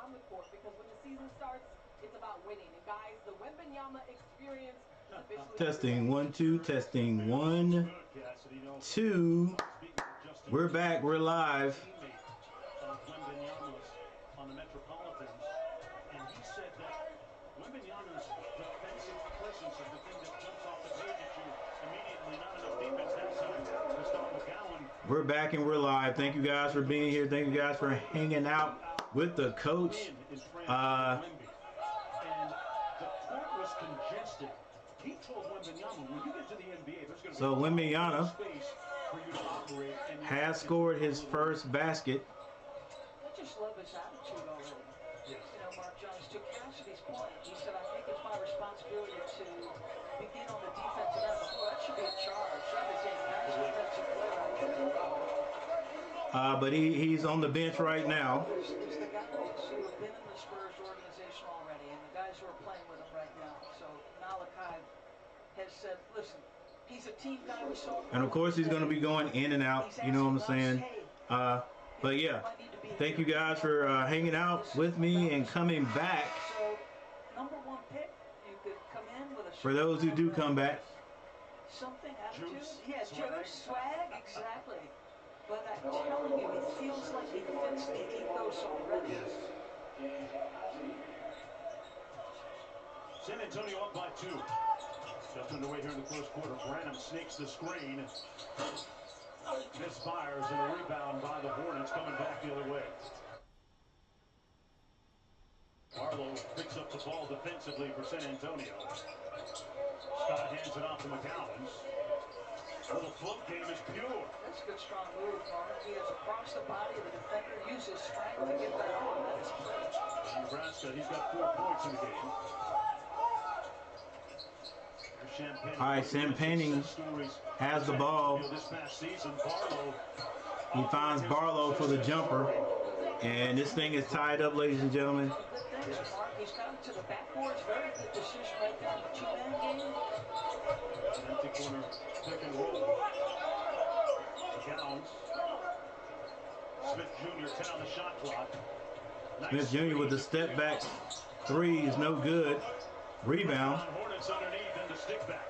on the court, because when the season starts, it's about winning. And guys, the Wembamyana experience is officially testing 1 2, testing 1 2. We're back. We're live. On the Metropolitans, and he said that Wembamyana's defensive presence is the thing that jumps off the page at you immediately. Not enough defense that time to stop McGowan. We're back and we're live. Thank you guys for being here. Thank you guys for hanging out with the coach. And the court was congested. He told Wembamyana, when you get to the NBA, there's going to be Wembamyana space for you to operate. And has scored his first basket. I just love his attitude already. Yes. You know, Mark Jones, to Cassidy's point, he said, I think it's my responsibility to begin on the defensive end. Well, that should be a charge. That is a nice defensive player. But he's on the bench right now. There's the guys who have been in the Spurs organization already, and the guys who are playing with him right now. So Malachi has said, listen, he's a team guy. We saw. And of course, he's going to be going in and out. You know what I'm saying? But yeah, thank you guys for hanging out with me and coming back. So, number one pick, you could come in with a. For those who do come back. Something attitude, juice, swag, exactly. But I'm telling you, it feels like he fits the ethos already. Yes. San Antonio up by 2. Just underway here in the first quarter. Branham snakes the screen. Misfires and a rebound by the Hornets coming back the other way. Barlow picks up the ball defensively for San Antonio. Scott hands it off to McGowan. Little float game is pure. That's a good strong move, Mark. He is across the body of the defender, uses strength to get that on. That is great. Nebraska, he's got 4 points in the game. All right, Sam Penning has the ball. He finds Barlow for the jumper. And this thing is tied up, ladies and gentlemen. He's gotten to the backboard. Very good decision right there in the two-man game. Empty corner, pick and roll. Gowns. Smith Jr. 10 on the shot clock. Smith Jr. with the step back 3 is no good. Rebound. Hornets underneath and the stick back.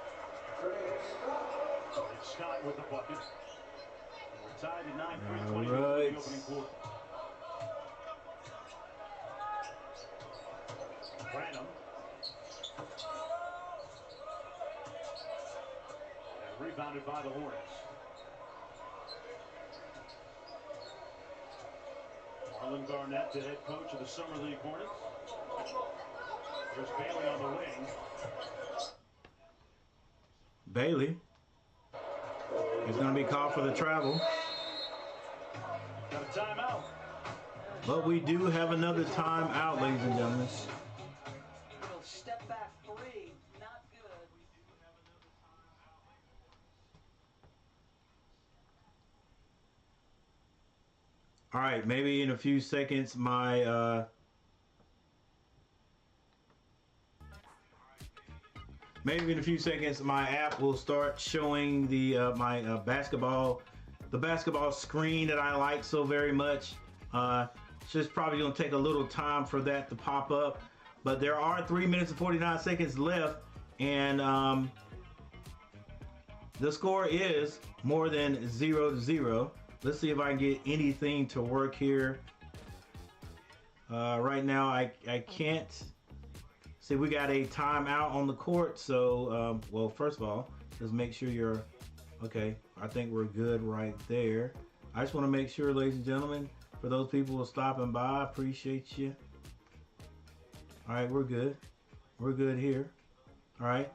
It's Scott with the bucket. We're tied at 9-3-20 in the opening quarter. Branham. And rebounded by the Hornets. Marlon Garnett, the head coach of the Summer League Hornets. There's Bailey on the wing. Bailey is going to be called for the travel. Got a timeout. But we do have another timeout, ladies and gentlemen. Little step back 3, not good. All right, maybe in a few seconds my app will start showing the my basketball screen that I like so very much. It's just probably going to take a little time for that to pop up, but there are 3 minutes and 49 seconds left, and the score is more than 0-0. Let's see if I can get anything to work here. Right now I can't. See, we got a timeout on the court, so well, first of all, just make sure you're okay. I think we're good right there. I just want to make sure, ladies and gentlemen, for those people who are stopping by, I appreciate you. All right, we're good. We're good here. All right,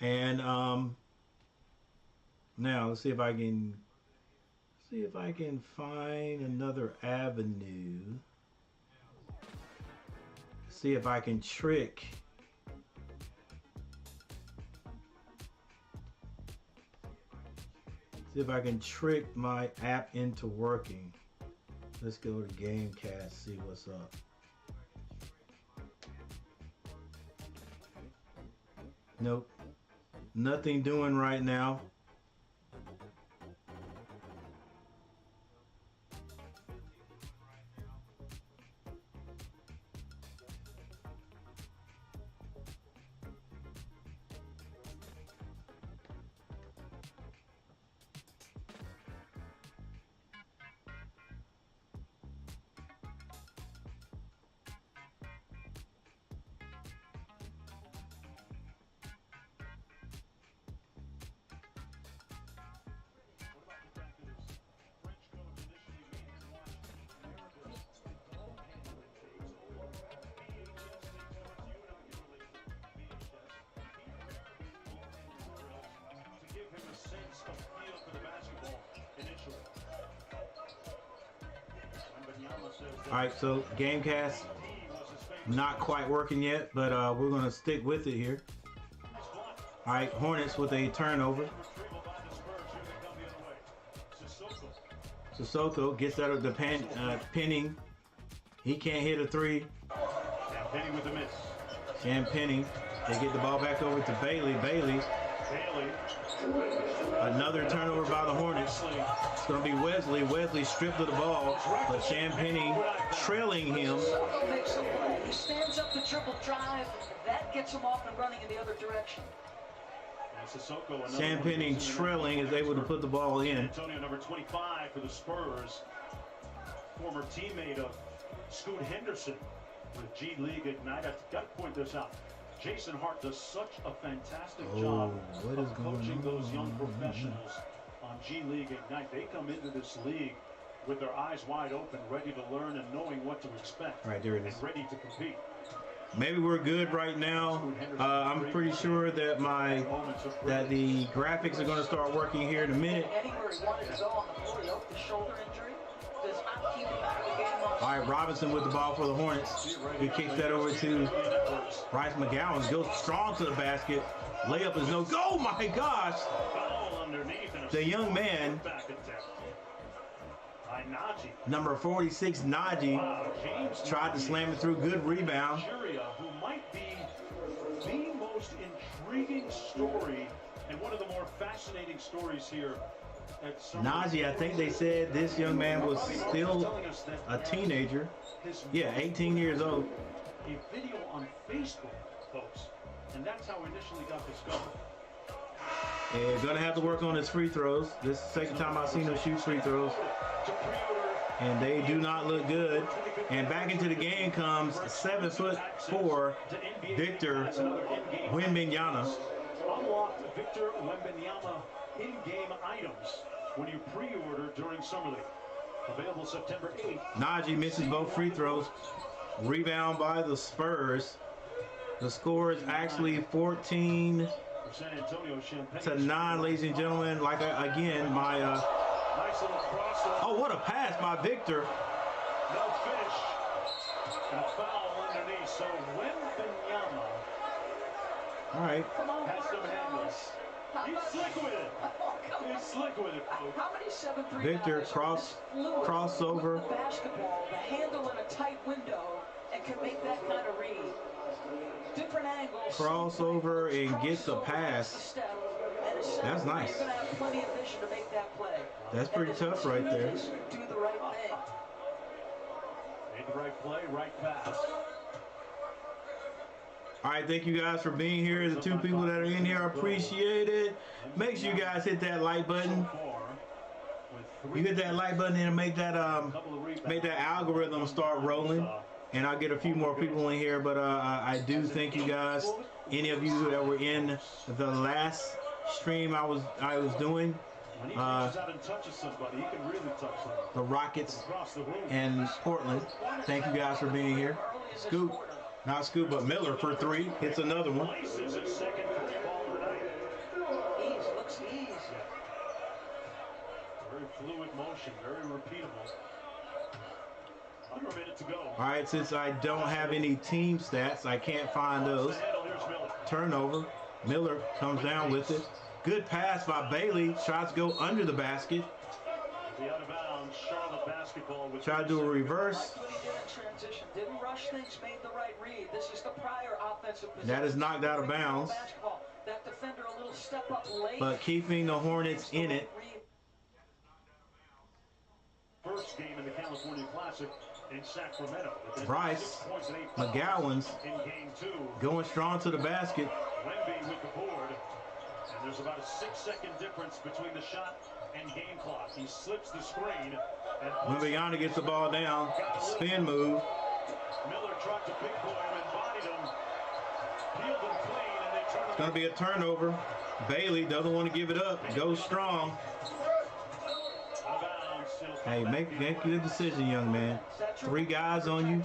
and now let's see if I can find another avenue. See if I can trick my app into working. Let's go to Gamecast, see what's up. Nope, nothing doing right now. All right, so Gamecast not quite working yet, but we're going to stick with it here. All right, Hornets with a turnover. Sissoko gets out of the Penning. He can't hit a three. Penny with a miss. Sam Penny. They get the ball back over to Bailey. Bailey. Another turnover by the Hornets. It's going to be Wesley. Wesley stripped of the ball, but Sam Penny trailing him. He stands up the triple drive. That gets him off and running in the other direction. Sam Penny trailing is able to put the ball in. Antonio, number 25 for the Spurs. Former teammate of Scoot Henderson with G League Ignite. I've got to point this out. Jason Hart does such a fantastic job of coaching those young professionals on G League Ignite. They come into this league with their eyes wide open, ready to learn and knowing what to expect. Right, there it is. And ready to compete. Maybe we're good right now. I'm pretty sure that the graphics are going to start working here in a minute. All right, Robinson with the ball for the Hornets. He kicks that over to Bryce McGowan. Goes strong to the basket. Layup is no go. Oh my gosh! The young man, number 46, Najee, tried to slam it through. Good rebound. Who might be the most intriguing story and one of the more fascinating stories here. Najee, I think they said this young man was still a teenager. Yeah, 18 years old. A video on Facebook, folks, and that's how we initially got discovered. And gonna have to work on his free throws. This is the second time I've seen him shoot free throws, and they do not look good. And back into the game comes 7'4" Victor Wembamyana. Unlock Victor Wembamyana in-game items when you pre-order during Summer League. Available September 8th. Najee misses both free throws. Rebound by the Spurs. The score is actually 14 to 9, ladies and gentlemen. Like again, my oh, what a pass by Victor. No finish. And a foul underneath. So Wembamyana. All right. Has some handles. He's slick with it. He's slick with it, folks. How many 7-3 Victor guys crossover. with the basketball, the handle in a tight window, and can make that kind of read. Different angles. Crossover and gets a pass. That's nice. You're going to have plenty of vision to make that play. That's pretty tough right there. Do the right thing. Made the right play, right pass. All right, thank you guys for being here. The two people that are in here, I appreciate it. Make sure you guys hit that like button. You hit that like button and make that algorithm start rolling. And I'll get a few more people in here. But I do thank you guys. Any of you that were in the last stream I was doing. The Rockets and Portland. Thank you guys for being here. Scoop. Not Scoop, but Miller for 3. Hits another one. Looks easy. Very fluid motion, very repeatable. Under a minute to go. All right, since I don't have any team stats, I can't find those. Turnover. Miller comes down with it. Good pass by Bailey. Tries to go under the basket. The out of bounds, Charlotte basketball with Try to do a reverse. That's what he did in transition. Didn't rush things, made the right read. This is the prior offensive position. That is knocked out of bounds. That defender a little step up late. But keeping the Hornets in it. First game in the California Classic in Sacramento. Bryce McGowan's in game 2. Going strong to the basket. Wemby with the board. And there's about a 6-second difference between the shot and game clock. He slips the screen. Wembamyana gets the ball down. Spin move. Miller tried to big boy him and bodied him. Peeled him clean, and they turn It's going to be a turnover. Bailey doesn't want to give it up. Goes strong. Hey, make your decision, young man. 3 guys on you.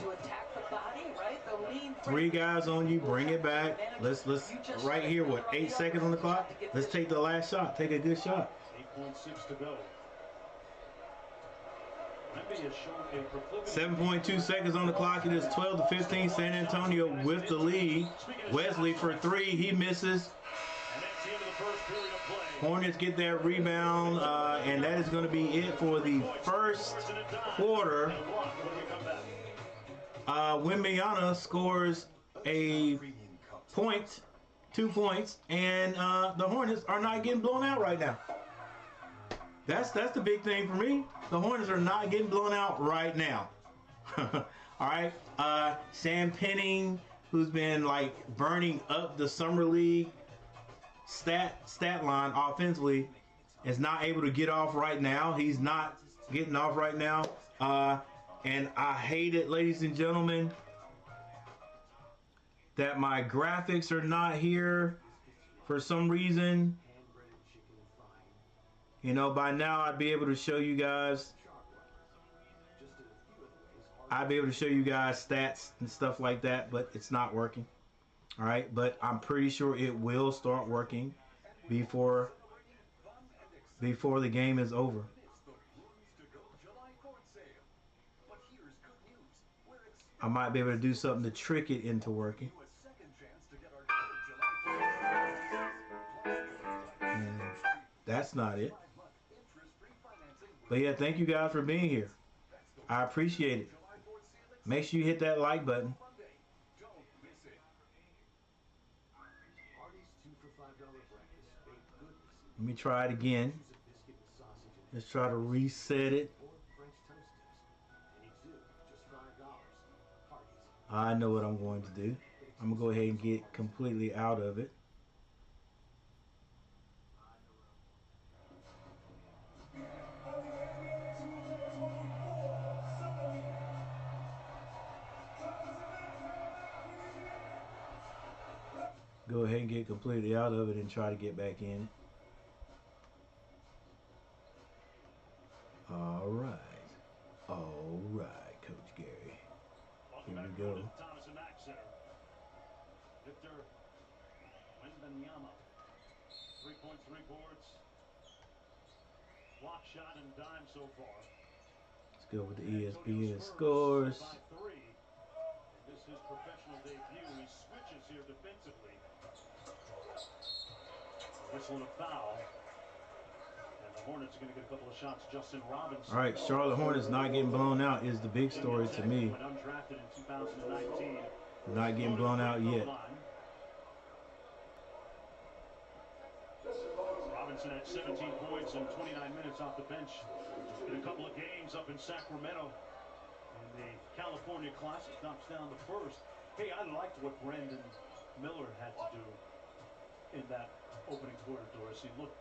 3 guys on you. Bring it back. Let's right here. What, 8 seconds on the clock? Let's take the last shot. Take a good shot. 8.6 to go. Wemby has shown a proclivity. 7.2 seconds on the clock. It is 12-15. San Antonio with the lead. Wesley for three. He misses. And that's the end of the first period of play. Hornets get that rebound, and that is going to be it for the first quarter. Wembamyana scores a point, 2 points, and the Hornets are not getting blown out right now. That's the big thing for me. The Hornets are not getting blown out right now. All right. Sam Penning, who's been like burning up the summer league stat line offensively, is not able to get off right now. He's not getting off right now. And I hate it, ladies and gentlemen, that my graphics are not here for some reason. You know, by now I'd be able to show you guys. I'd be able to show you guys stats and stuff like that, but it's not working. All right, but I'm pretty sure it will start working before the game is over. I might be able to do something to trick it into working. And that's not it. But yeah, thank you guys for being here. I appreciate it. Make sure you hit that like button. Let me try it again. Let's try to reset it. I know what I'm going to do. I'm going to go ahead and get completely out of it. Go ahead and get completely out of it and try to get back in. All right. All right, Coach Gary. Here we go. Victor Wembamyana, 3 points, 3 boards, block shot and dime so far. Let's go with the ESPN scores. This is his professional debut. He switches here defensively. Whistling a foul. And the Hornets are going to get a couple of shots. Justin Robinson. All right, Charlotte Hornets not getting blown out is the big story to me. Undrafted in 2019. Not getting blown out yet. Robinson had 17 points and 29 minutes off the bench in a couple of games up in Sacramento. And the California Classic knocks down the first. Hey, I liked what Brandon Miller had to do in that opening quarter, Doris. He looked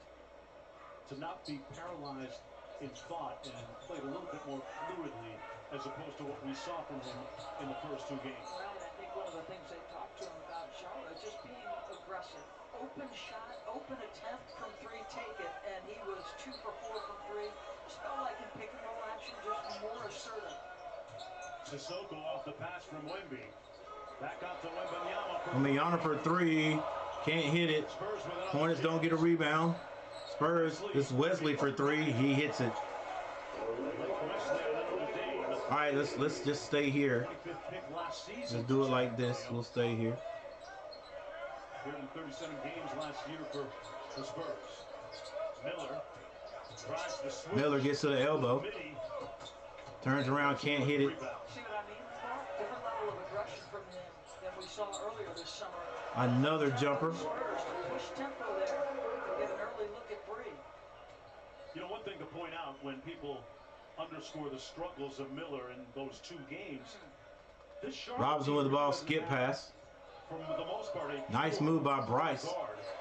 to not be paralyzed in thought and played a little bit more fluidly as opposed to what we saw from him in the first 2 games. Well, and I think one of the things they talked to him about, Charlotte, is just being aggressive. Open shot, open attempt from 3, take it, and he was 2 for 4 from 3. Just felt like in pick and roll action, just more assertive. Sissoko off the pass from Wemby. Back out to Wembamyana. Wembamyana for 3. Can't hit it. Hornets don't get a rebound. Spurs, this is Wesley for 3. He hits it. All right, let's just stay here. Let's do it like this. We'll stay here. 37 games last year for the Spurs. Miller tries to switch. Miller gets to the elbow. Turns around, can't hit it. See what I mean? Different level of aggression from him than we saw earlier this summer. Another jumper. Spurs to push tempo there to get an early look at Bree. You know, one thing to point out when people underscore the struggles of Miller in those 2 games. This Robinson with the ball, skip pass. For the most part, Nice move by Bryce.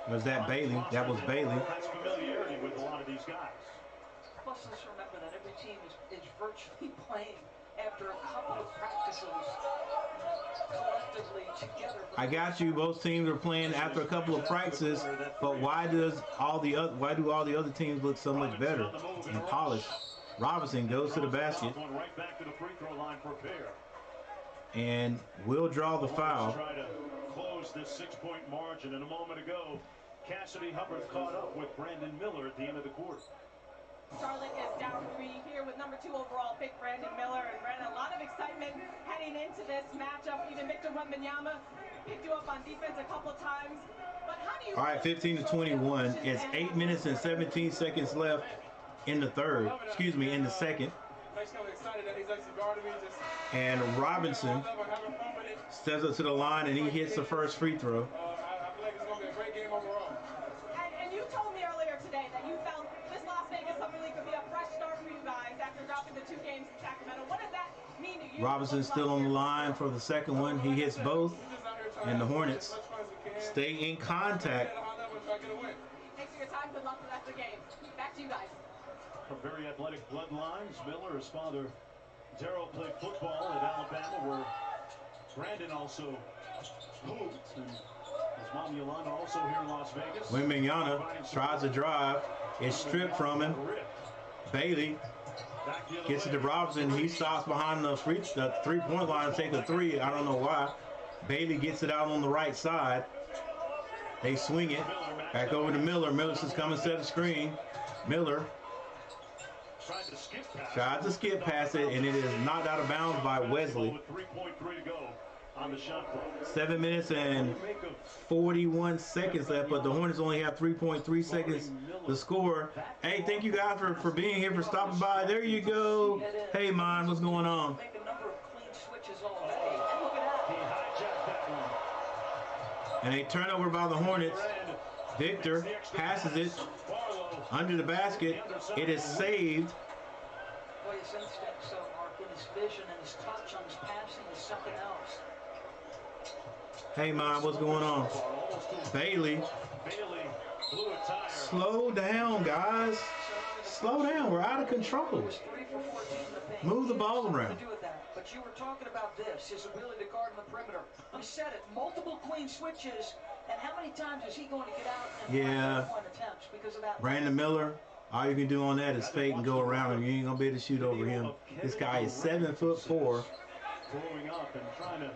Was that Bailey? That was Bailey. That's familiarity with a lot of these guys. Plus, let's remember that every team is virtually playing after a couple of practices collectively together. I got you. Both teams are playing after a couple of practices, but why do all the other teams look so much better and polished? Robinson goes to the basket Right back to the free throw line for Bear. and will draw the foul. Try to close this 6-point margin. And a moment ago, Cassidy Hubbard caught up with Brandon Miller at the end of the quarter. Charlotte is down 3 here with number 2 overall pick Brandon Miller. And Brandon, a lot of excitement heading into this matchup. Even Victor Wembamyana picked you up on defense a couple times. But how do you... All right, 15-21. It's 8 minutes and 17 seconds left in the third. Excuse me, in the second. And Robinson steps up to the line and he hits the first free throw. And you told me earlier today that you felt this Las Vegas Summer League could be a fresh start for you guys after dropping the 2 games in Sacramento. What does that mean to you? Robinson's still on the line for the second one. He hits both, and the Hornets stay in contact. Thanks for your time. Good luck for the rest of the game. Back to you guys. From very athletic bloodlines, Miller, his father, Darryl, played football at Alabama, where Brandon also hooped, and his mom Yolanda also here in Las Vegas. Wembamyana tries to drive. It's stripped from him. Bailey gets it to Robinson. He stops behind the three-point line, take a three. I don't know why. Bailey gets it out on the right side. They swing it back over to Miller. Miller's just coming to set a screen. Miller tried to skip past it, and it is knocked out of bounds by Wesley. 7 minutes and 41 seconds left, but the Hornets only have 3.3 seconds to score. Hey, thank you guys for being here, for stopping by. There you go. Hey, Mon, what's going on? And a turnover by the Hornets. Victor passes it under the basket. It is saved. Boy, his instincts, Mark, and his vision and his touch on his passing is something else. Hey, Mom, what's going on? Bailey. Slow down, guys. Slow down. We're out of control. Move the ball around. But you were talking about this, his ability to guard in the perimeter. We said it, multiple queen switches, and how many times is he going to get out and point attempts because of that? Brandon Miller, all you can do on that is fake and go around him. You ain't going to be able to shoot over him. This guy is 7'4". Growing up and trying to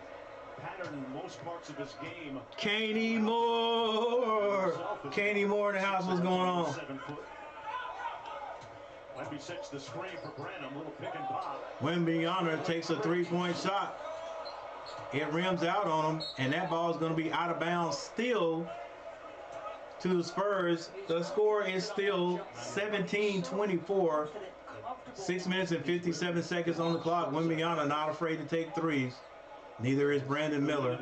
pattern most parts of his game. Caney Moore. Caney Moore in the house. What's going on? 7 foot. Might be 6 the screen for Branham. Little pick and pop. Wembamyana takes a 3-point shot. It rims out on him, and that ball is going to be out of bounds still to the Spurs. The score is still 17-24. 6 minutes and 57 seconds on the clock. Wembamyana not afraid to take threes. Neither is Brandon Miller.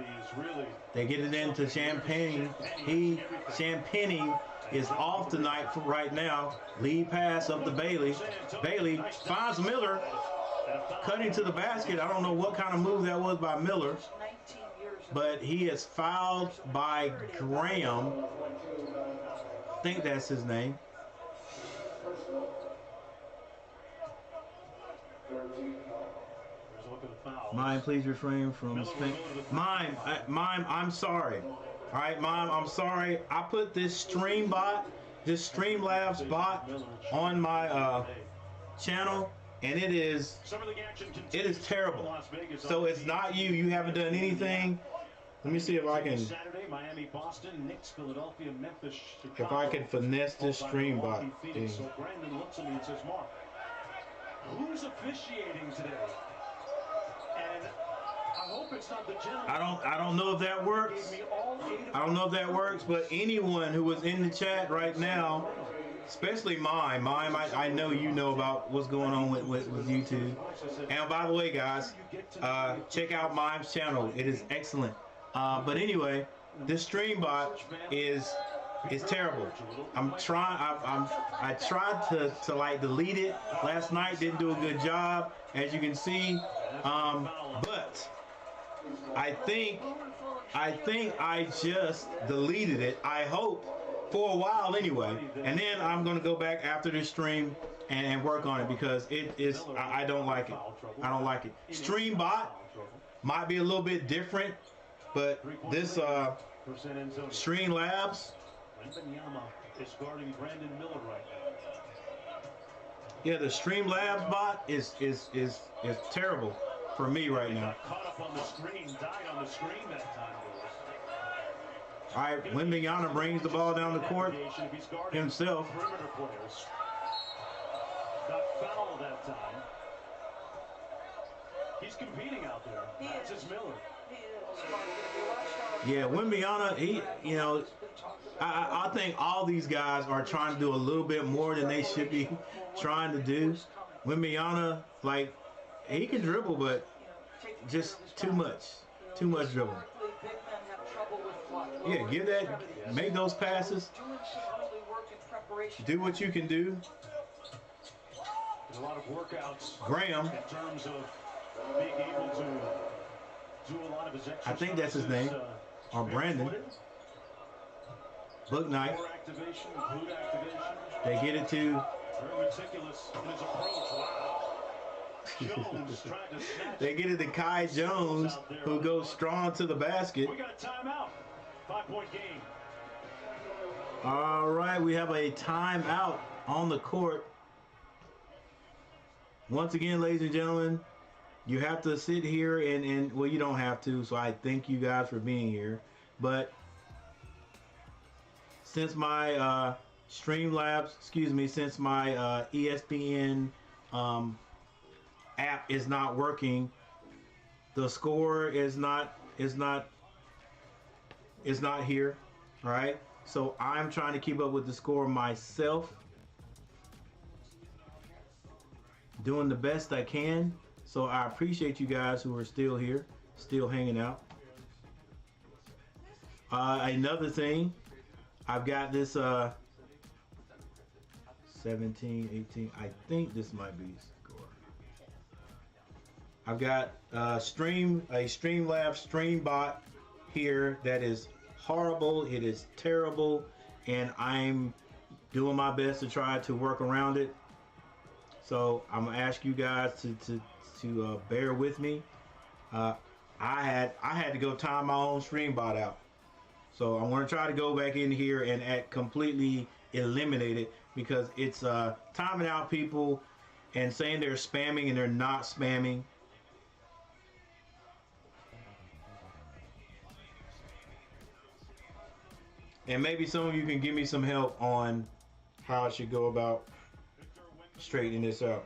They get it into Champagne. Champagne is off tonight for right now. Lead pass up to Bailey. Bailey finds Miller, cutting to the basket. I don't know what kind of move that was by Miller, but he is fouled by Graham. I think that's his name. Mime, please refrain from spin. Mime, I'm sorry. All right, Mom, I'm sorry. I put this Streamlabs bot on my channel, and it is terrible. So it's not you. You haven't done anything. Let me see if I can. Saturday, Miami, Boston, Knicks, Philadelphia, Memphis, Chicago. If I can finesse this stream bot thing. So Brandon looks at me and says, "Mark, who's officiating today?" And I hope it's not the gentleman. I don't know if that works. I don't know if that works, but anyone who was in the chat right now, especially Mime, I know you know about what's going on with YouTube. And by the way, guys, check out Mime's channel. It is excellent. But anyway, this stream bot is terrible. I tried to like delete it last night. Didn't do a good job, as you can see. But I think I just deleted it. I hope for a while anyway, and then I'm gonna go back after this stream and work on it because it is. I don't like it. I don't like it. Stream bot might be a little bit different, but this Streamlabs. is guarding Brandon Miller right now. Yeah, the Streamlabs bot is terrible for me right now. Caught up on the screen, died on the screen that time. All right, Wembamyana brings the ball down the court himself. Perimeter players got fouled that time. he's competing out there. He That's is. his Miller. He is. Mark, if you watched our- Yeah, Wembamyana, he, you know, I think all these guys are trying to do a little bit more than they should be trying to do. Wembamyana, like, he can dribble, but just too much dribbling. Yeah, give that, make those passes, do what you can do. There's a lot of workouts Graham, in terms of being able to do a lot of his exercises. I think that's his name, or Brandon. Book knife. Core activation, glute activation. They get it to. Very meticulous in his approach. Wow. Jones tried to snatch. They get it to Kai Jones, who goes strong to the basket. We got a timeout. 5-point game. All right, we have a timeout on the court. Once again, ladies and gentlemen, you have to sit here and well, you don't have to, so I thank you guys for being here. But since my Streamlabs, since my ESPN app is not working, the score is not here. All right, so I'm trying to keep up with the score myself, doing the best I can. So I appreciate you guys who are still here, still hanging out. Another thing, I've got this 17, 18, I think this might be score. I've got a Streamlabs stream bot here that is horrible. It is terrible, and I'm doing my best to try to work around it. So I'm gonna ask you guys to bear with me. I had to go time my own stream bot out. So I'm going to try to go back in here and completely eliminate it, because it's timing out people and saying they're spamming and they're not spamming. And maybe some of you can give me some help on how I should go about straightening this out.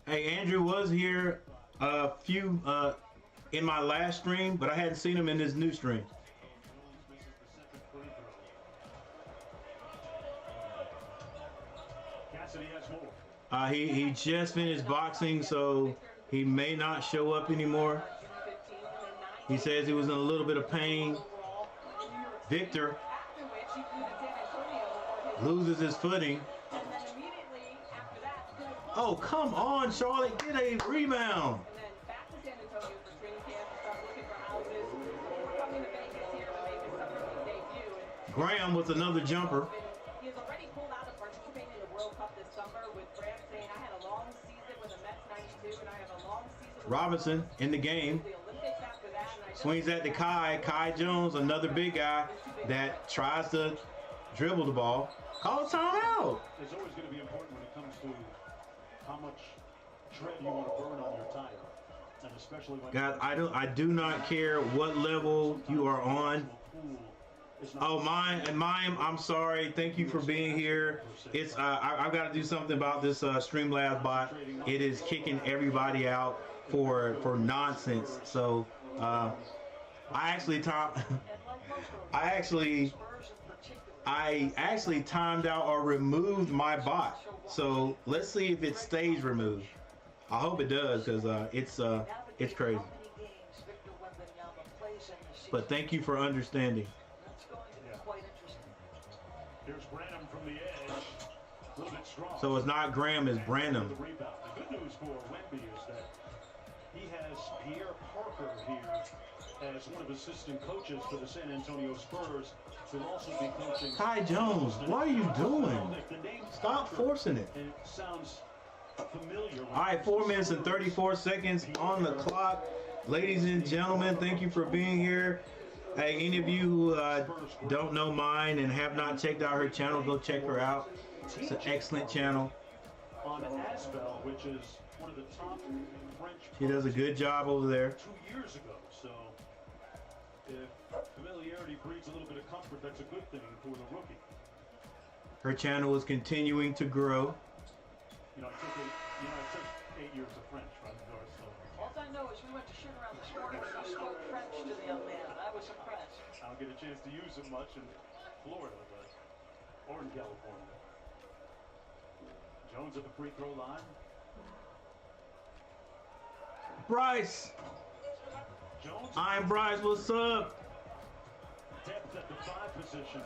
Hey, Andrew was here a few in my last stream, but I hadn't seen him in this new stream. He just finished boxing, so he may not show up anymore. He says he was in a little bit of pain. Victor loses his footing. Oh, come on, Charlotte, get a rebound. Graham with another jumper. He's already pulled out of participating in the World Cup this summer, with Graham saying, I had a long season with the Mets 92, and I have a long season with Robinson in the game. Swings at the Kai Jones, another big guy that tries to dribble the ball. Call timeout. It's always going to be important when it comes to how much tread you want to burn on your tire, and especially when God, I do not care what level you are on. Oh, mine. I'm sorry. Thank you for being here. It's I've got to do something about this Streamlabs bot. It is kicking everybody out for nonsense. So I actually timed out or removed my bot. So let's see if it stays removed. I hope it does, because it's crazy. But thank you for understanding. Here's Branham from the edge. A little bit strong. So it's not Graham, it's Branham. The rebound. The good news for Wemby is that he has Pierre Parker here as one of assistant coaches for the San Antonio Spurs. Who'll also be coaching. Ty Jones, what are you doing? Stop forcing it. And it sounds familiar. All right, 4 minutes and 34 seconds on the clock. Ladies and gentlemen, thank you for being here. Hey, any of you who don't know mine and have not checked out her channel, go check her out. It's an excellent channel. On Asbel, which is one of the top French. She does a good job over there. 2 years ago, so if familiarity breeds a little bit of comfort, that's a good thing for the rookie. Her channel is continuing to grow. You know, it took 8 years of French, right, Doris? So All I know is we went to shoot around this morning and you spoke French to the young man. I was impressed. I don't get a chance to use it much in Florida, but or in California. Jones at the free throw line. Bryce, Jones. I'm Bryce. What's up? Depth at the 5 position.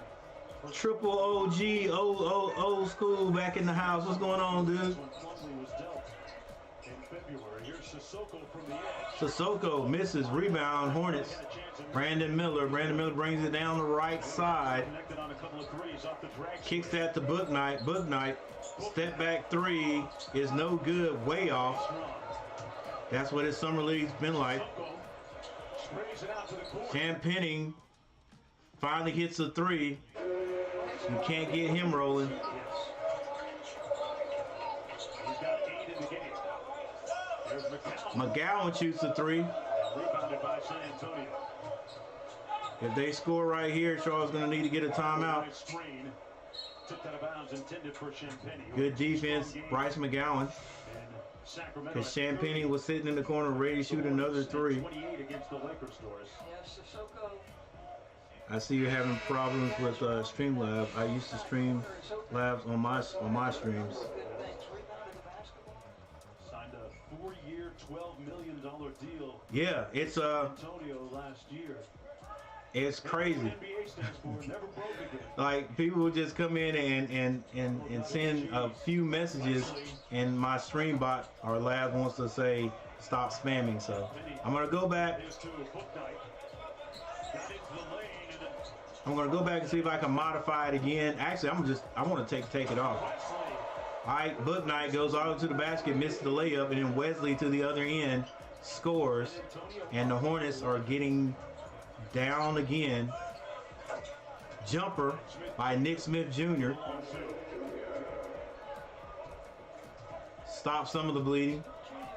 Triple OG, old school, back in the house. What's going on, dude? When Plumlee was dealt in February. Here's Sissoko from the edge. Sissoko misses, rebound, Hornets. Brandon Miller brings it down the right side. Connected on a couple of threes off the drag. Kicks that to Book Knight. Book Knight, step back three is no good, way off. That's what his summer league's been like. Sprays it out to the court. Champagning finally hits a three. You can't get him rolling. Yes. He's got 8 in the game. There's McCown. McGowan shoots a three. Rebounded by San Antonio. If they score right here, Charles going to need to get a timeout. Nice screen. Took that out of bounds, intended for Champagny. Good defense, Bryce McGowan. And Sacramento. Because Champagny was sitting in the corner ready to shoot another three. 28 against the Lakers, Doris. Yes, Sissoko. I see you're having problems with Streamlabs. I used to stream labs on my streams. Good things. Rebounded the basketball. Signed a 4-year, $12 million deal. Yeah, it's Antonio last year. it's crazy. NBA stands for never broke again. Like people will just come in and send a few messages, and my stream bot or lab wants to say stop spamming. So I'm gonna go back. Here's to Book Knight. Got into the lane and then I'm gonna go back and see if I can modify it again. Actually, I want to take it off. Wesley. All right, Book Knight goes all to the basket, misses the layup, and then Wesley to the other end scores, and the Hornets are getting down again. Jumper by Nick Smith Jr. Stop some of the bleeding. Junior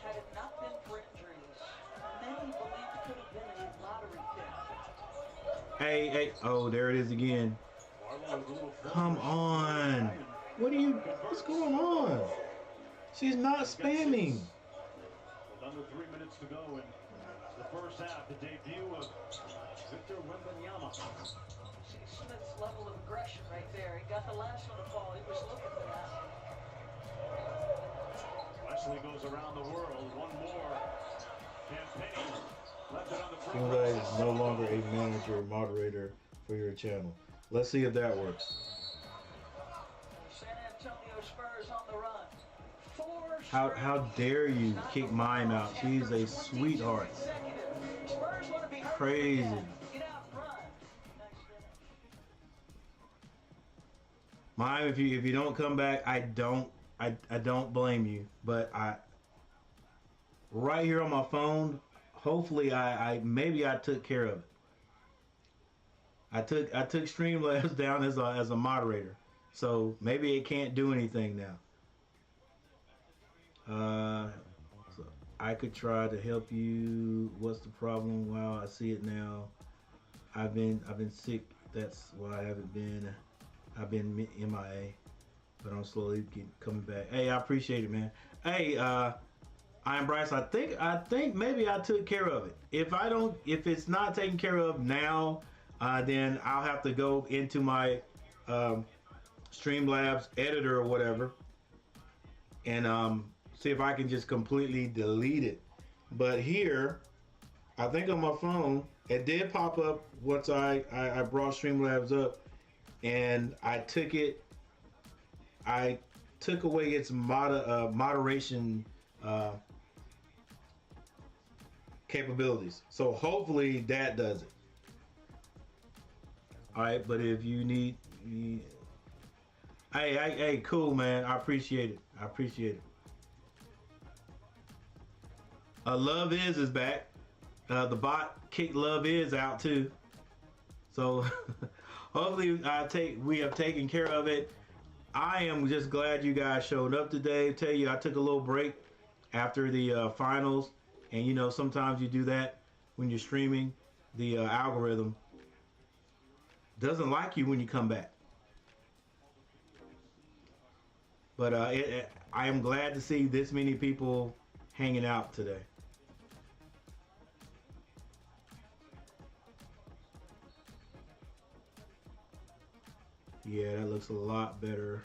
had it not been for injuries, many believed it could have been a lottery pick. Hey, oh, there it is again. Come on. What's going on? She's not spamming. With under 3 minutes to go in the first half, the debut of Victor Wembamyana. See Smith's level of aggression right there. He got the last one to fall. He was looking for that. Wesley goes around the world. One more. Campaign left it on the front. Streamlabs is no longer a manager or moderator for your channel. Let's see if that works. San Antonio Spurs on the run. How dare you kick mine out? She's a sweetheart. Crazy. Mine, if you don't come back, I don't blame you. But right here on my phone, hopefully maybe I took care of it. I took Streamlabs down as a moderator, so maybe it can't do anything now. So I could try to help you. What's the problem? Wow, I see it now. I've been sick. That's why I haven't been. I've been MIA, but I'm slowly coming back. Hey, I appreciate it, man. Hey, I'm Bryce. I think maybe I took care of it. If it's not taken care of now, then I'll have to go into my Streamlabs editor or whatever, and see if I can just completely delete it. But here, I think on my phone, it did pop up once I brought Streamlabs up. and I took away its moderation capabilities. So hopefully that does it. All right, but if you need, hey, cool, man. I appreciate it. I appreciate it. Love is back. The bot kicked Love is out too. So hopefully we have taken care of it. I am just glad you guys showed up today. Tell you, I took a little break after the finals, and you know sometimes you do that when you're streaming. The algorithm doesn't like you when you come back. But I am glad to see this many people hanging out today. Yeah, that looks a lot better.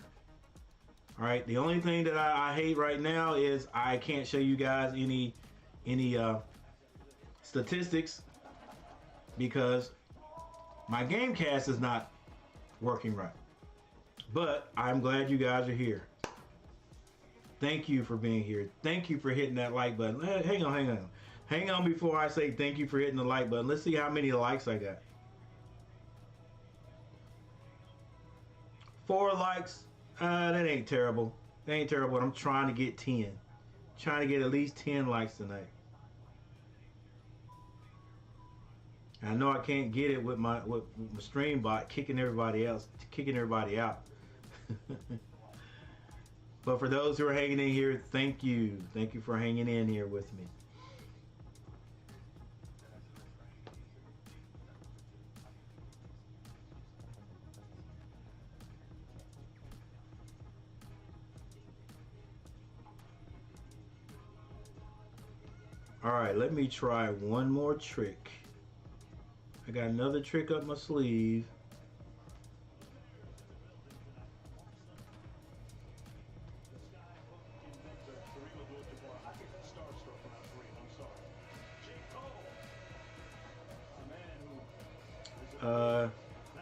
All right, the only thing that I hate right now is I can't show you guys any statistics because my Gamecast is not working right. But I'm glad you guys are here. Thank you for being here. Thank you for hitting that like button. Hang on before I say thank you for hitting the like button. Let's see how many likes I got. 4 likes. That ain't terrible. That ain't terrible. I'm trying to get 10. Trying to get at least 10 likes tonight. I know I can't get it with my stream bot kicking everybody out. But for those who are hanging in here, thank you. Thank you for hanging in here with me. All right, let me try one more trick. I got another trick up my sleeve.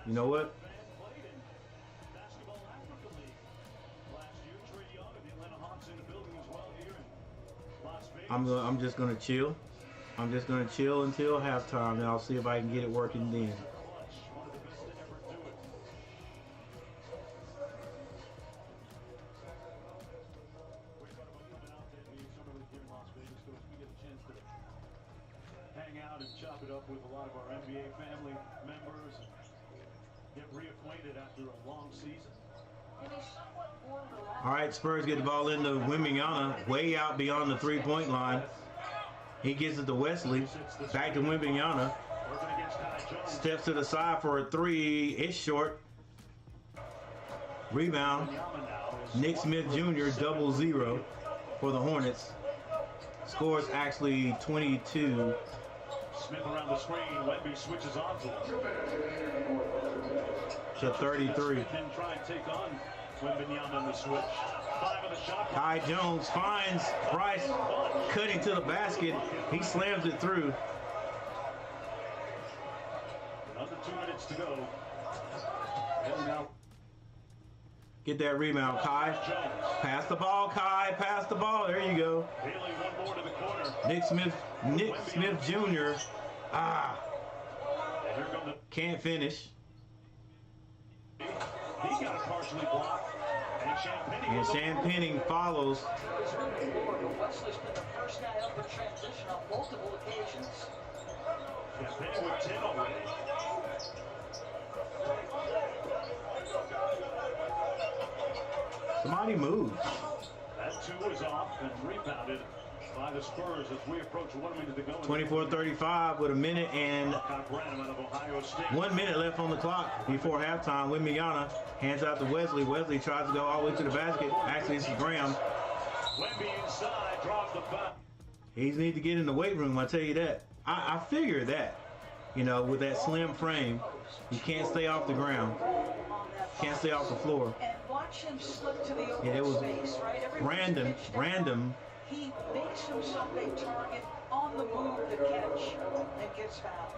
You know what? I'm just gonna chill. I'm just gonna chill until halftime, and I'll see if I can get it working then. Hang out and chop it up with a lot of our NBA family members. Get reacquainted after a long season. All right, Spurs get the ball into Wembamyana, way out beyond the three-point line. He gives it to Wesley. Back to Wembamyana. Steps to the side for a 3. It's short. Rebound. Nick Smith Jr. 0 for the Hornets. Scores actually 22. Smith around the screen. Wemby switches on to 33. Smith didn't try and take on Wembamyana on the switch. 5 on the shot. Kai Jones finds Bryce cutting to the basket. He slams it through. Under 2 minutes to go. Get that rebound, Kai. Pass the ball, Kai. Pass the ball. There you go. Haley, one more to the corner. Nick Smith Jr. Can't finish. He got it partially blocked. And Champagne follows. Wesley's been the first guy up for transition on multiple occasions. Champagne with 10 already. Somebody moves. That 2 is off and rebounded by the Spurs as we approach 1 minute to go. 24-35 with a minute and 1 minute left on the clock before halftime. Wembamyana hands out to Wesley. Wesley tries to go all the way to the basket. Actually, it's Graham. Wemby inside, draws the foul. He's need to get in the weight room, I tell you that. I figured that. You know, with that slim frame, he can't stay off the ground. Can't stay off the floor. And watch him slip to the open Yeah, it was space, right? random. He makes himself a target on the move to catch and gets fouled.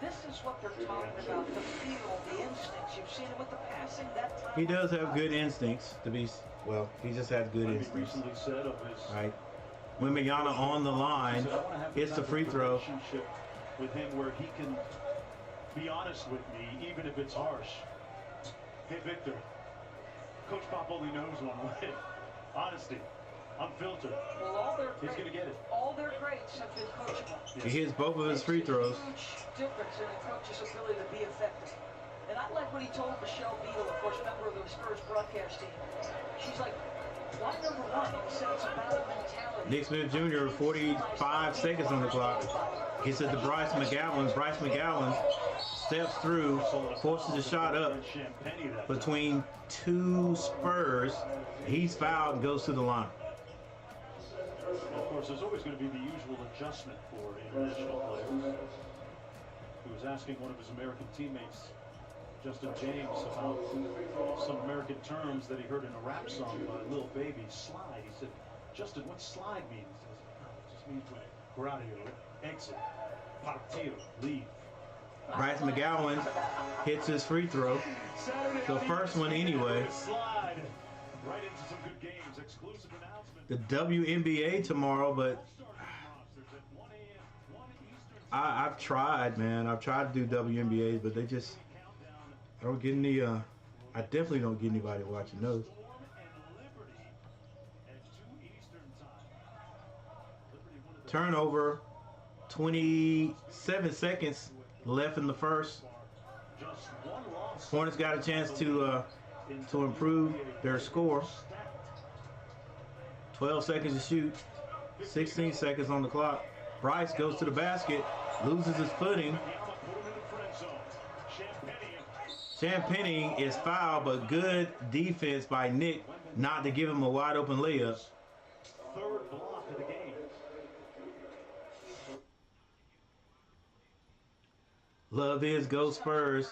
This is what they're talking about, the feel, the instincts. You've seen it with the passing that time. He does have good instincts to be, well, he just has good He instincts. recently said of his Right. Wembamyana on the line. It's the free throw. Relationship with him where he can be honest with me, even if it's harsh. Hey, Victor, Coach Pop only knows one way. Honesty, unfiltered. Well, He's going to get it. all their greats have been coachable. Yes. He hits both of his free throws. Huge difference in a coach's ability to be effective. And I like what he told Michelle Beadle, of course, member of the Spurs broadcast team. She's like, why number one? He said it's about mentality. Nick Smith Jr., 45 seconds on the clock. He said to Bryce McGowan. Bryce McGowan steps through, forces the shot up between two Spurs. He's fouled and goes to the line. Of course, there's always going to be the usual adjustment for international players. He was asking one of his American teammates, Justin James, about some American terms that he heard in a rap song by Lil Baby, slide. He said, Justin, what slide means? He says, oh, it just means we're out of here, exit, partir, leave. Bryce McGowan hits his free throw. The first one anyway. Slide right into some good games. Exclusive announcement. The WNBA tomorrow, but I've tried, man. I've tried to do WNBA, but they just don't get any. I definitely don't get anybody watching those. Turnover, 27 seconds left in the first. Hornets got a chance to improve their score. 12 seconds to shoot, 16 seconds on the clock. Bryce goes to the basket, loses his footing. Champagnie is fouled, but good defense by Nick not to give him a wide open layup. Third block of the game. Love is go Spurs.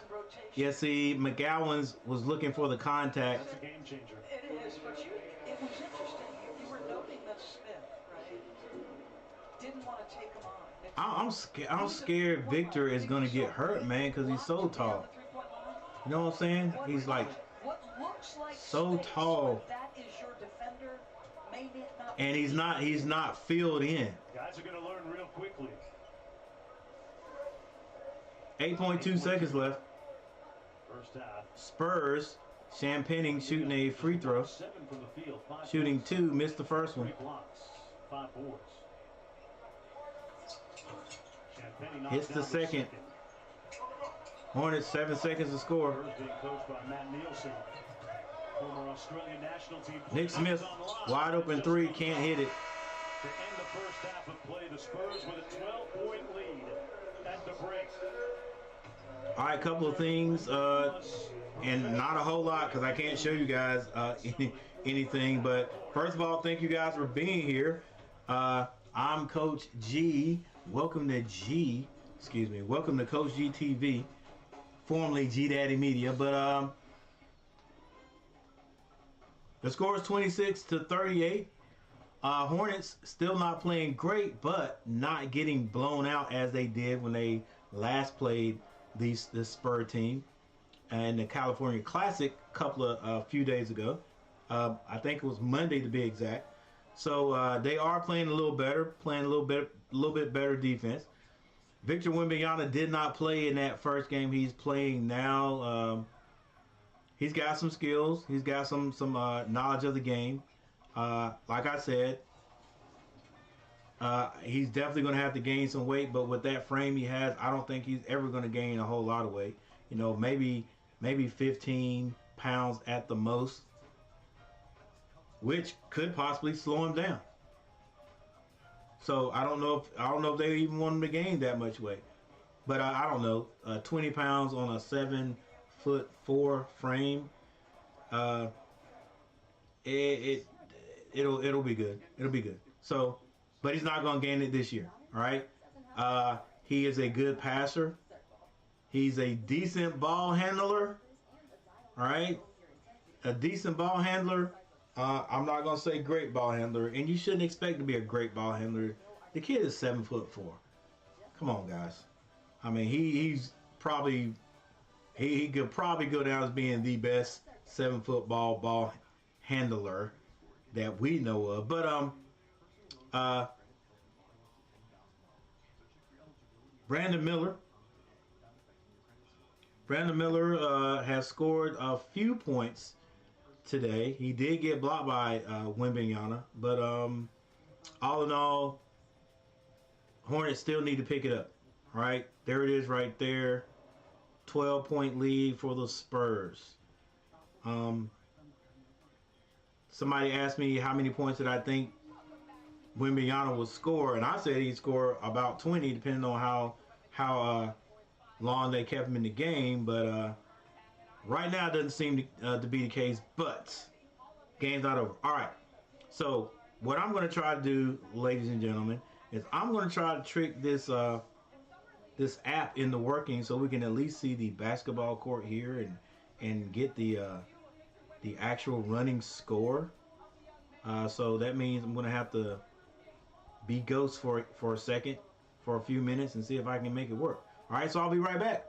Yeah, see, McGowan's was looking for the contact. That's a game changer. It is, but it was interesting. You were noting that Smith, right, didn't want to take him on. I'm scared Victor is going to get hurt, man, because he's so tall. You know what I'm saying? He's like so tall. That is your defender. Maybe not. And he's not filled in. Guys are going to learn real quickly. 8.2 seconds left. First half. Spurs, Champagnie shooting a free throw. 7 from the field. 5 Shooting 2, missed the first one. 3 blocks. 5 boards. Champagnie knocks Hits the down second. Hornets 7 seconds to score. Spurs being coached by Matt Nielsen, former Australian national team. Nick Smith, wide open three, can't hit it. To end the first half of play, the Spurs with a 12-point lead at the break. All right, couple of things, and not a whole lot because I can't show you guys anything. But first of all, thank you guys for being here. I'm Coach G. Welcome to welcome to Coach G TV, formerly G Daddy Media. But the score is 26-38. Hornets still not playing great, but not getting blown out as they did when they last played this Spur team and the California Classic a few days ago. I think it was Monday to be exact. So they are playing a little better, playing a little bit better defense. Victor Wembamyana did not play in that first game. He's playing now. He's got some skills. He's got some knowledge of the game. Like I said, he's definitely going to have to gain some weight, but with that frame he has, I don't think he's ever going to gain a whole lot of weight. You know, maybe 15 pounds at the most, which could possibly slow him down. So I don't know if they even want him to gain that much weight, but I don't know. 20 pounds on a 7'4" frame, it'll be good. It'll be good. So. But he's not going to gain it this year, all right? He is a good passer. He's a decent ball handler, all right? A decent ball handler. I'm not going to say great ball handler, and you shouldn't expect to be a great ball handler. The kid is 7'4". Come on, guys. I mean, he's probably he could probably go down as being the best 7-foot ball handler that we know of. But uh, Brandon Miller. Brandon Miller has scored a few points today. He did get blocked by Wembamyana, but all in all, Hornets still need to pick it up. Right there it is, right there. 12-point lead for the Spurs. Somebody asked me how many points did I think Wembamyana would score, and I said he'd score about 20, depending on how long they kept him in the game. But right now, it doesn't seem to be the case. But game's not over. All right. So what I'm going to try to do, ladies and gentlemen, is I'm going to try to trick this this app into working so we can at least see the basketball court here and get the actual running score. So that means I'm going to have to be ghost for a second, for a few minutes, and see if I can make it work. All right, so I'll be right back.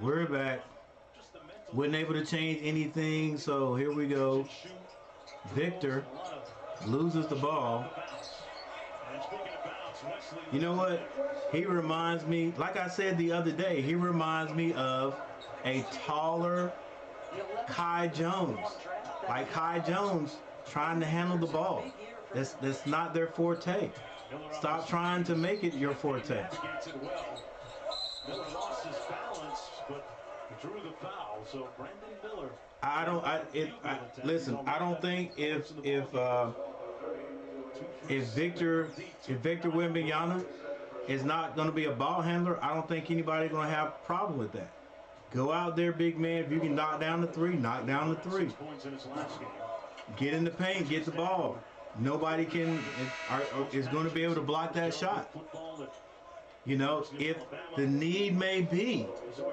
We're back. Wasn't able to change anything, so here we go. Victor loses the ball. You know what? He reminds me, like I said the other day, he reminds me of a taller Kai Jones. Like Kai Jones trying to handle the ball. That's not their forte. Stop trying to make it your forte. Miller lost his balance, but drew the foul. So Brandon Miller. Listen, I don't think if Victor Wembamyana is not going to be a ball handler, I don't think anybody's going to have a problem with that. Go out there, big man. If you can knock down the three, knock down the three. Get in the paint, get the ball. Nobody is going to be able to block that shot. You know, if the need may be,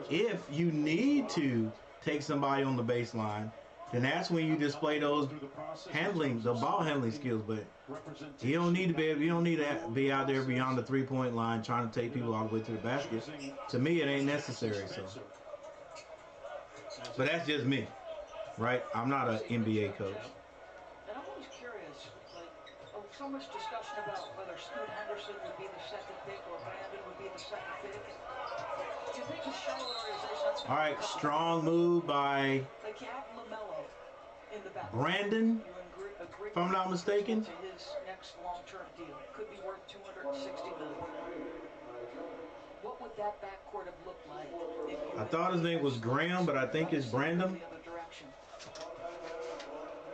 if you need to take somebody on the baseline, then that's when you display those the ball handling skills. But you don't need to be out there beyond the 3-point line trying to take people all the way to the basket. To me, it ain't necessary. So, but that's just me, right? I'm not an NBA coach. And I'm always curious, so much discussion about whether Scoot Henderson would be the second pick or Brandon would be the second pick. Do you think the Charlotte organization? All right, strong move by Brandon, if I'm not mistaken. To his next long-term deal could be worth $260 million. What would that backcourt have looked like? I thought his name was Graham, but I think it's Brandon.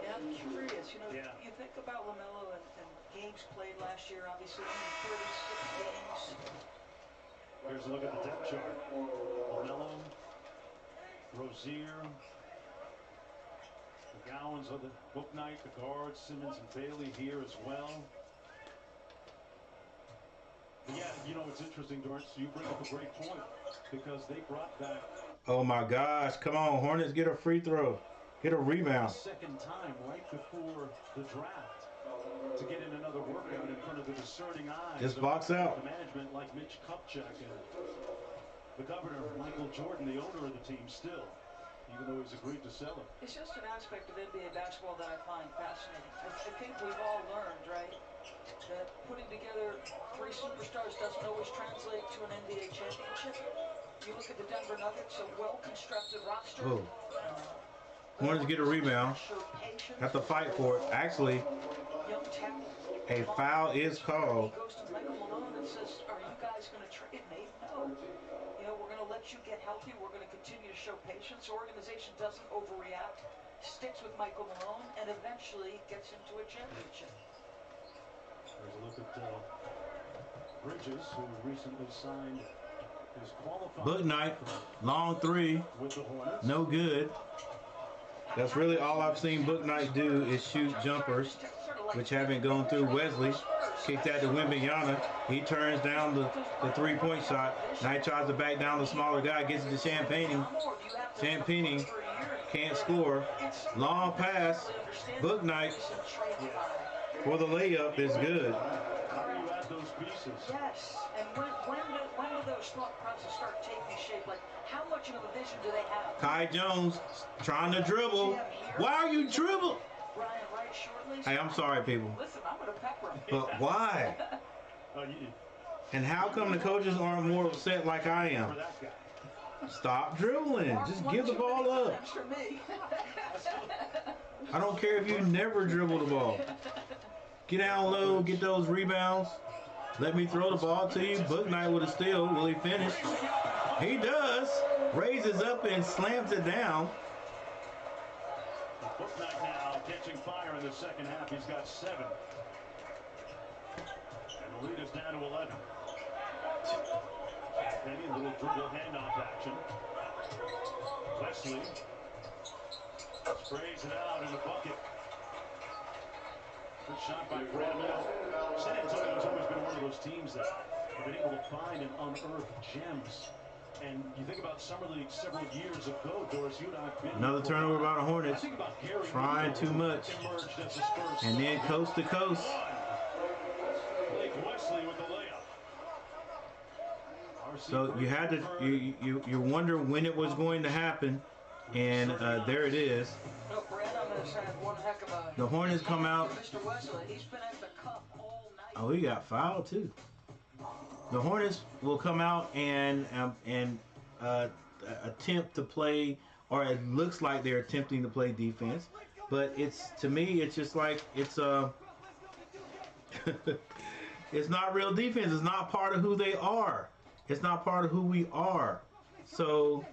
Yeah, I'm curious. You think about LaMelo and games played last year. Obviously, only 36 games. Here's a look at the depth chart. LaMelo, Rozier, the Gowans of the book night, the guards, Simmons and Bailey here as well. But yeah, it's interesting, Doris. You bring up a great point because they brought back. Oh my gosh! Come on, Hornets, get a free throw, get a rebound. Second time right before the draft to get in another workout in front of the discerning eyes. Just box out. The management like Mitch Kupchak and the governor, Michael Jordan, the owner of the team still, even though he's agreed to sell it. It's just an aspect of NBA basketball that I find fascinating. I think we've all learned, right, that putting together 3 superstars doesn't always translate to an NBA championship. You look at the Denver Nuggets, a well-constructed roster. Oh. Hornets get a rebound. Have to fight for it. Actually, a foul is called. He goes to Michael Malone and says, "Are you guys going to trade me?" No. We're going to let you get healthy. We're going to continue to show patience. The organization doesn't overreact, sticks with Michael Malone, and eventually gets him to a championship. There's a look at Bridges, who recently signed his qualifying. Book night, long three, with the Hornets. No good. That's really all I've seen Book Night do is shoot jumpers, which haven't gone through. Wesley kicked that to Wembamyana. He turns down the 3-point shot. Now he tries to back down the smaller guy, gets it to Champagnie. Champagnie can't score. Long pass. Book Night for the layup is good. Yes, and when do those thought processes start taking shape? Like, how much of a vision do they have? Kai Jones trying to dribble. Why are you dribbling? Brian Wright shortly. Hey, I'm sorry, people. Listen, I'm going to pepper him. But why? And how come the coaches aren't more upset like I am? Stop dribbling. Just give the ball up. I don't care if you never dribble the ball. Get down low, get those rebounds. Let me throw the ball to you. Book Night with a steal. Will he finish? He does. Raises up and slams it down. Book Night now catching fire in the second half. He's got 7. And the lead is down to 11. Penny, a little dribble handoff action. Wesley sprays it out in the bucket. Good shot by Brandon. San Antonio's always been one of those teams that have been able to find and unearth gems. And you think about Summer League several years ago, Doris, you and I have been. Another turnover by the Hornets. Trying too much. And then coast to coast. Blake Wesley with the layup. So you had to you wonder when it was going to happen, and there it is. No, Brad, I'm going to say one heck of a... The Hornets come out. Mr. Wesley, he's been at the cup all night. Oh, he got fouled too. The Hornets will come out and attempt to play, or it looks like they're attempting to play defense, but to me it's just like it's it's not real defense. It's not part of who they are. It's not part of who we are. So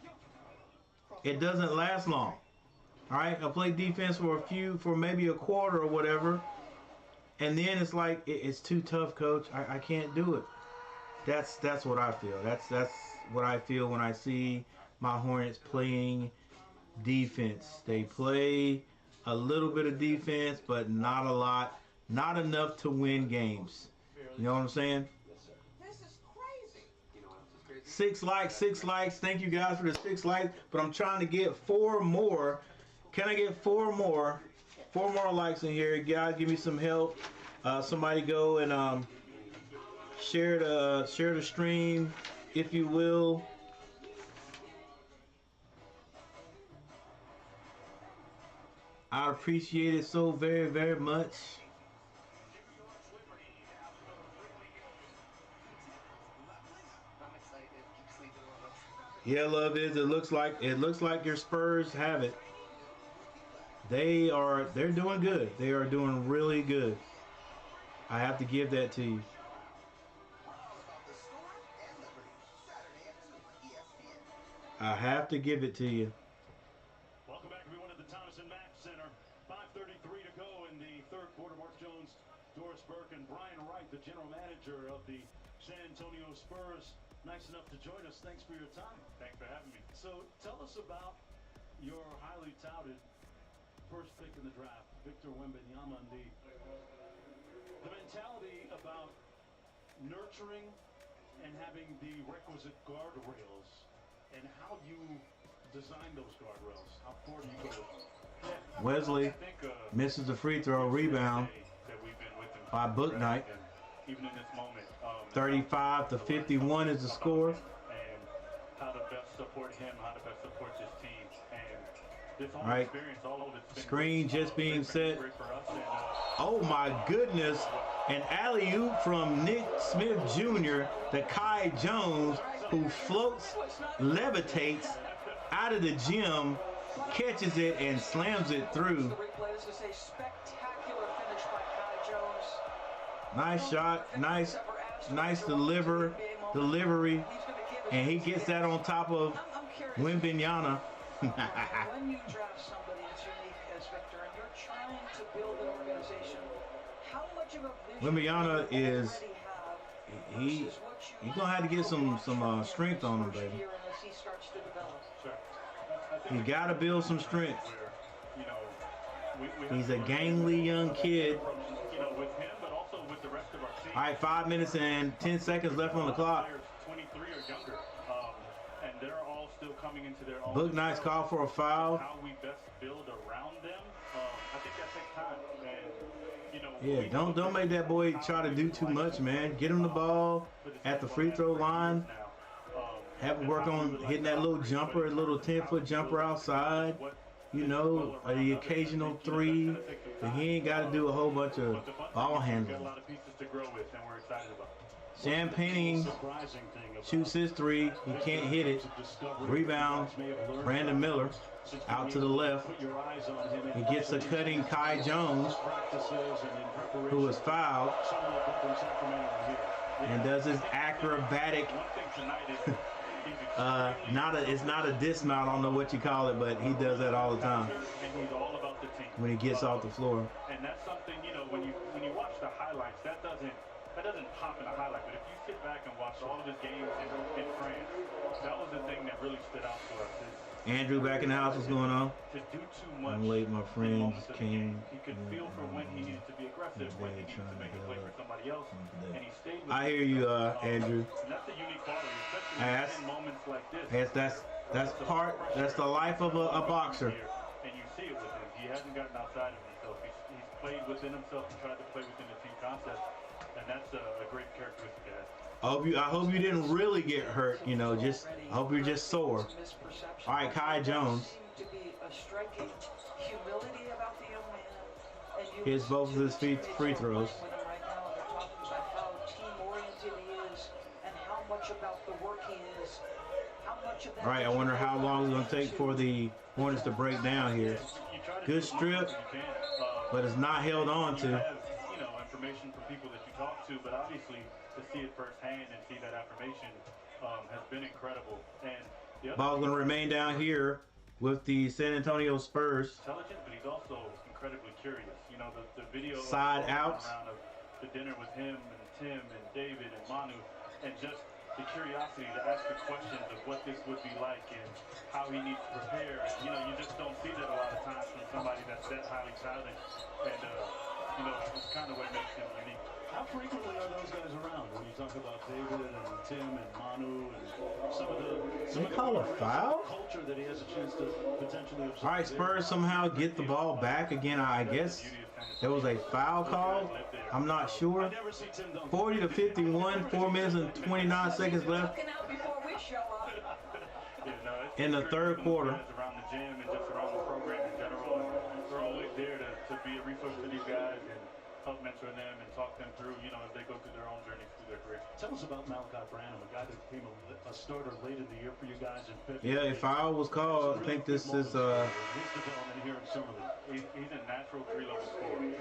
it doesn't last long. All right, I play defense for maybe a quarter or whatever, and then it's like it's too tough, coach. I can't do it. That's what I feel. That's what I feel when I see my Hornets playing defense. They play a little bit of defense, but not a lot, not enough to win games. You know what I'm saying? This is crazy. 6 likes. Thank you guys for the 6 likes, but I'm trying to get 4 more. Can I get 4 more? 4 more likes in here. Guys, give me some help. Somebody go and share the stream, if you will. I appreciate it so very, very much. Yeah, love is. It looks like your Spurs have it. They're doing good. They are doing really good. I have to give that to you. I have to give it to you. Welcome back, everyone, at the Thomas & Mack Center. 5:33 to go in the third quarter. Mark Jones, Doris Burke, and Brian Wright, the general manager of the San Antonio Spurs, nice enough to join us. Thanks for your time. Thanks for having me. So tell us about your highly touted first pick in the draft, Victor Wembamyana, and the mentality about nurturing and having the requisite guardrails, and how you design those guardrails. How far do you go? Wesley misses the free throw, rebound by Book Knight. Even in this moment, 35-51 is the score. And how to best support him, how to best support this team, and this whole Right. experience, all of it's been Screen just being set. great for us. And, Oh my goodness. An alley-oop from Nick Smith Jr. to Kai Jones, who floats, levitates out of the gym, catches it, and slams it through. This is a spectacular finish by Kai Jones. Nice shot, nice delivery, and he gets that on top of I'm curious. Wembamyana. When you draft somebody as unique as Victor, and you're trying to build an organization, how much of a vision Wembamyana do you is already have he's versus what you gonna have to get some strength on him, baby. year as he starts to develop? sure. I think You gotta build some strength. where, you know, we He's a gangly young kid. you know, with him, but also with the rest of our team. All right, 5 minutes and 10 seconds left on the clock. Players 23 or younger, and they're all still coming into their own. Book Knight's call for a foul. How we best build around them, I think that takes time. And you know, Yeah, don't make that boy try to do too much, man. Get him the ball at the free throw line. Have him work on hitting that little jumper, a little 10-foot jumper outside. You know, the occasional three. But he ain't got to do a whole bunch of ball Got a handling. lot of pieces to grow with, and we're excited about. Champagne Surprising thing about shoots his three. He can't hit it. Rebound, Brandon Miller out to the left. Put your eyes on him. He gets a cutting Kai Jones, Practices and in preparation. who was fouled, Someone up in Sacramento here. and does his acrobatic. One thing tonight is he's It's not a dismount. I don't know what you call it, but he does that all the time and he's all about the team. when he gets off the floor. And that's something, you know, when you watch the highlights, that doesn't pop in a highlight. But if you sit back and watch all of his games in France, that was the thing that really stood out to us. Andrew back in the house. What's going on? To do too much. I'm late. My in friends moments of the game. came. He could feel for when he needed to be aggressive, when he needed to make a play for somebody else, and he stayed with I hear you, Andrew. And that's a unique quality, especially in moments like this. That's the life of a boxer. And you see it with him. He hasn't gotten outside of himself. He's played within himself and tried to play within the team concept. And that's a great characteristic to have. I hope you didn't really get hurt. You know, just I hope you're just sore. All right, Kai Jones. To be a striking humility about the young man. And Hits both of his free throws. With him right now, they're talking about how team-oriented he is and how much about the work he is. How much of that. All right, I wonder how long it's going to take for the Hornets to break down here. Good strip, but it's not held on to. You have, information from people that you talk to, but obviously to see it firsthand and see that affirmation has been incredible. And the other Ball's going to remain down here with the San Antonio Spurs. Intelligent, but he's also incredibly curious. You know, the video Side out. around of the dinner with him and Tim and David and Manu, and just the curiosity to ask the questions of what this would be like and how he needs to prepare. And, you just don't see that a lot of times from somebody that's that highly talented. And, it's kind of what makes him unique. How frequently are those guys around when you talk about David and Tim and Manu and some of the They call a foul? culture that he has a chance to potentially observe? All right, Spurs somehow get the ball back again. I guess there was a foul call. I'm not sure. I never see Tim Duncan. 40 to 51, 4 minutes and 29 seconds left Looking out before we show up. in the third quarter. Around the gym and just around the program in general, and they're always there to be a resource to these guys and help mentor them and talk them through, as they go through their own journeys through their career. Tell us about Malachi Branham, a guy that became a starter late in the year for you guys in February. Yeah, a foul was called. I think this is His development here in summer league. He's a natural three-level scorer, and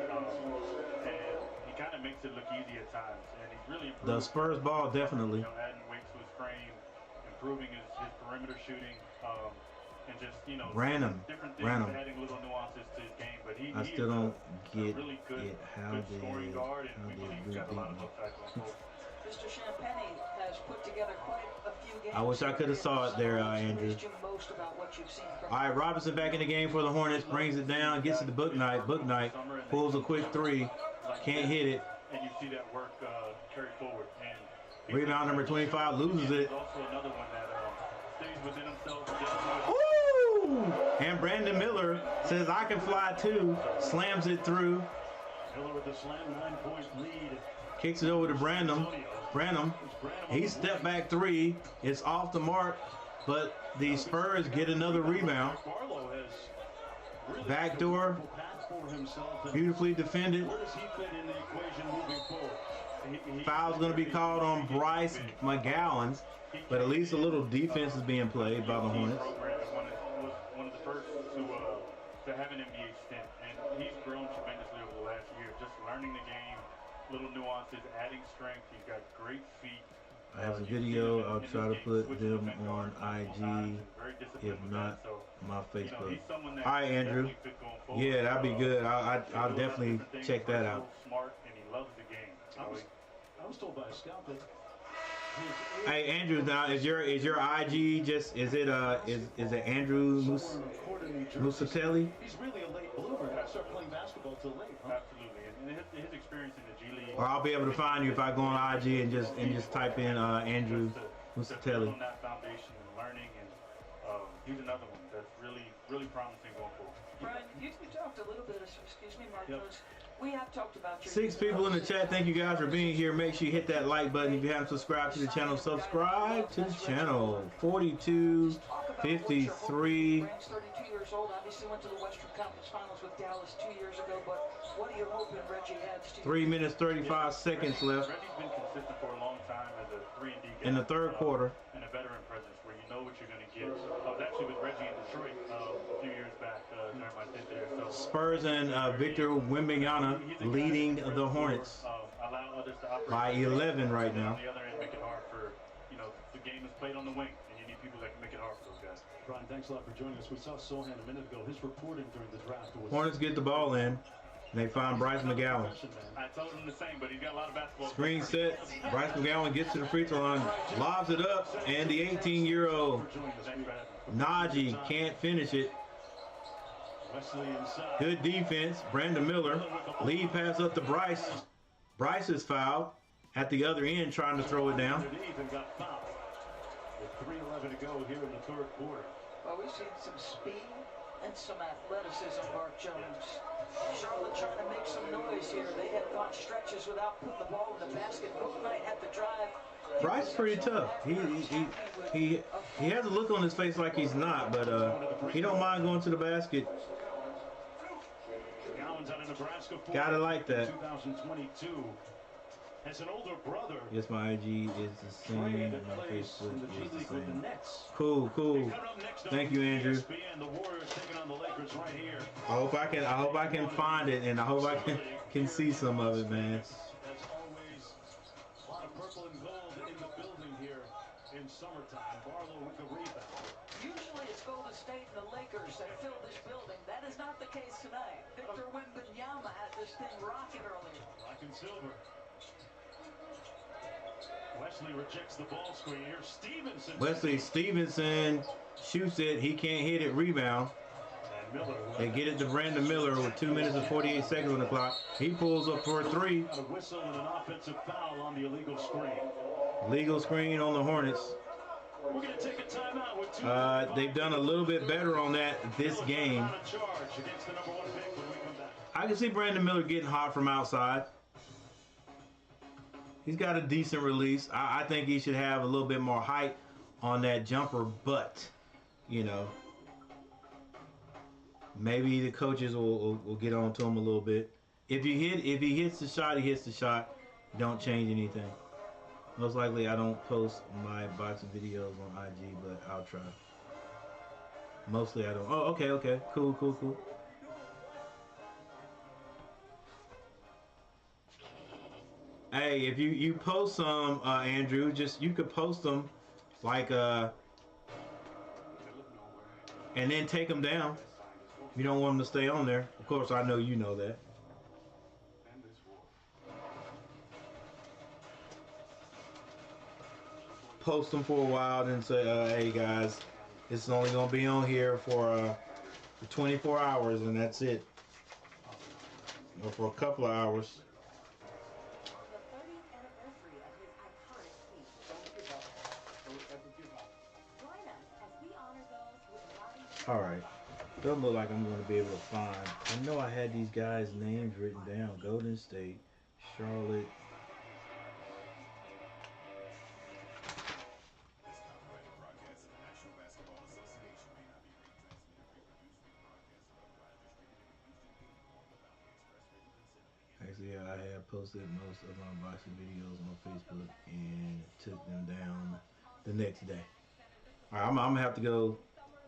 he kind of makes it look easy at times. And he's really improved. the Spurs ball, definitely. Adding weight to his frame, improving his perimeter shooting, and just Random, different things, adding little nuances to his game. But I still don't get really good, it. How good scoring guard, and we believe he's got a lot of did upside going forward. Mr. Champagne has put together quite a few games. I wish I could have saw it there, Andrew. Most about what you've seen from All right, Robinson back in the game for the Hornets, brings it down, gets it to Book Knight. Book Knight pulls a quick three, can't hit it. And you see that work carry forward. And Rebound number 25, loses it. also another one that stays within himself. Woo! And Brandon Miller says, I can fly too. Slams it through. Miller with the slam, 9-point lead. Kicks it over to Branham. He stepped back three. It's off the mark, but the Spurs get another rebound. Barlow has really Backdoor, path for himself. And beautifully defended. where does he fit in the equation moving forward? Foul's going to be called on Bryce McGowan, but at least a little defense is being played by the Hornets. Was one of the first to have an NBA stint, and he's grown tremendously over the last year, just learning the game, little nuances, adding strength. He's got great feet. I have a video. I'll try to put them on IG, if not my Facebook. All right, Andrew. Yeah, that'd be good. I'll definitely check that out. Smart, and he loves the game. I was told by a scout that Hey Andrew, now is your IG just is it Andrew Musatelli? he's really a late bloomer. He didn't start playing basketball till late, huh? Absolutely, and his experience in the G League. Or I'll be able to find you if I go on IG and just type in Andrew Musatelli. On that foundation and learning, and he's another one that's really promising going forward. Brian, you talked a little bit, excuse me, Marcos. We have talked about your 6 people in the chat. Thank you guys for being here. Make sure you hit that like button. If you haven't subscribed to the channel, subscribe to the channel. 42, 53. Brand's 32 years old. Obviously went to the Western Conference Finals with Dallas 2 years ago. But what are you hoping Reggie adds to? 3 minutes 35 seconds left Reggie's been consistent for a long time as a 3-and-D guy. in the third quarter. And a veteran presence where you know what you're going to get. I was actually with Reggie in Detroit a few years back during my stint there. So Spurs and Victor Wembamyana leading the Hornets allow others to operate by 11 right now. on the other end, make it hard for, the game is played on the wing, and you need people that can make it hard for those guys. Brian, thanks a lot for joining us. We saw Sohan a minute ago. His reporting during the draft was... Hornets get the ball in, and they find Bryce McGowan. I told him the same, but he's got a lot of basketball. Screen set. Bryce McGowan gets to the free throw line, lobs it up, and the 18-year-old Najee can't finish it. Wesley inside. Good defense. Brandon Miller. Lead pass up to Bryce. Bryce is fouled at the other end trying to throw it down. Underneath and got fouled. With 3:11 to go here in the third quarter. Well, we've seen some speed and some athleticism, Mark Jones. Charlotte trying to make some noise here. They have gone stretches without putting the ball in the basket. Both night had to drive. Bryce pretty tough. He has a look on his face like he's not, but he don't mind going to the basket. Gotta like that. 2022. As an older brother, Yes, my IG is the same. My Facebook is the same. Cool, cool. Thank you, Andrew. I hope I can find it, and I hope I can see some of it, man. As always, a lot of purple and gold in the building here in summertime. Barlow with the rebound. Usually it's Golden State and the Lakers that fill this building. That is not the case tonight. Victor Wembamyana had this thing rocking earlier. Black and silver. Wesley rejects the ball screen here. Stevenson. Wesley Stevenson shoots it. He can't hit it. Rebound. And Miller. They get it to Brandon Miller with 2 minutes and 48 seconds on the clock. He pulls up for a three. A whistle and an offensive foul on the illegal screen. Legal screen on the Hornets. We're going to take a timeout with 2 They've done a little bit better on that this game. On a charge against the number 1 pick when we come back. I can see Brandon Miller getting hot from outside. He's got a decent release. I think he should have a little bit more height on that jumper, but, you know, maybe the coaches will get on to him a little bit. If he hits the shot, he hits the shot. Don't change anything. Most likely I don't post my boxing videos on IG, but I'll try. Mostly I don't. Oh, okay. Cool. Hey, if you post some, Andrew, you could post them like and then take them down. You don't want them to stay on there. Of course, I know you know that. Post them for a while, then say, hey guys, it's only gonna be on here for 24 hours, and that's it, or for a couple of hours. All right, doesn't look like I'm going to be able to find. I know I had these guys' names written down. Golden State, Charlotte. Actually, I have posted most of my boxing videos on Facebook and took them down the next day. All right, I'm gonna have to go.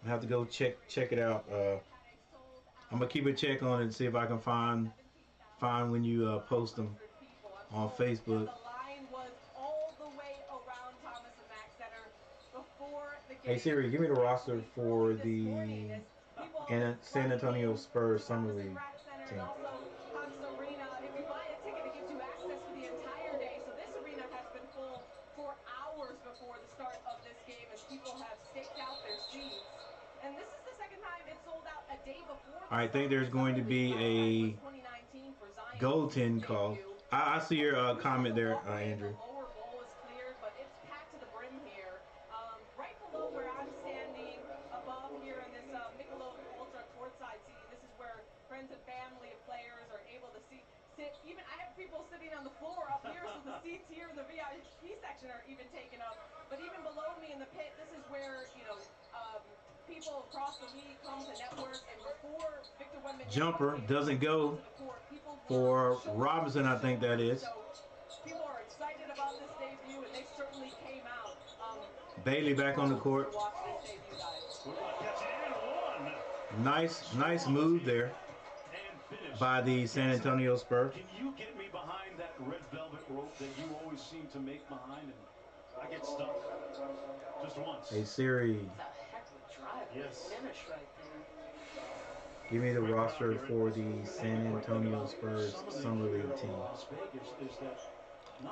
I have to go check it out. I'm gonna keep a check on it and see if I can find when you post them on Facebook. Hey Siri, give me the roster for the San Antonio Spurs Summer League team. I think there's going to be a goaltending call. I see your comment there, Andrew. Friends and family of players are able to sit. Even I have people sitting on the floor up here, so the seats here in the VIP section are even taken up. But even below me in the pit, this is where, you know, people across the league come to network. And before Victor Wembamyana jumper doesn't go for Robinson, I think that is. So people are excited about this debut, and they certainly came out. Bailey back on the court. Nice move there by the San Antonio Spurs. Can you get me behind that red velvet rope that you always seem to make behind, and I get stuck just once? Hey Siri, Yes. Finish right there. give me the roster for the San Antonio Spurs Summer League team.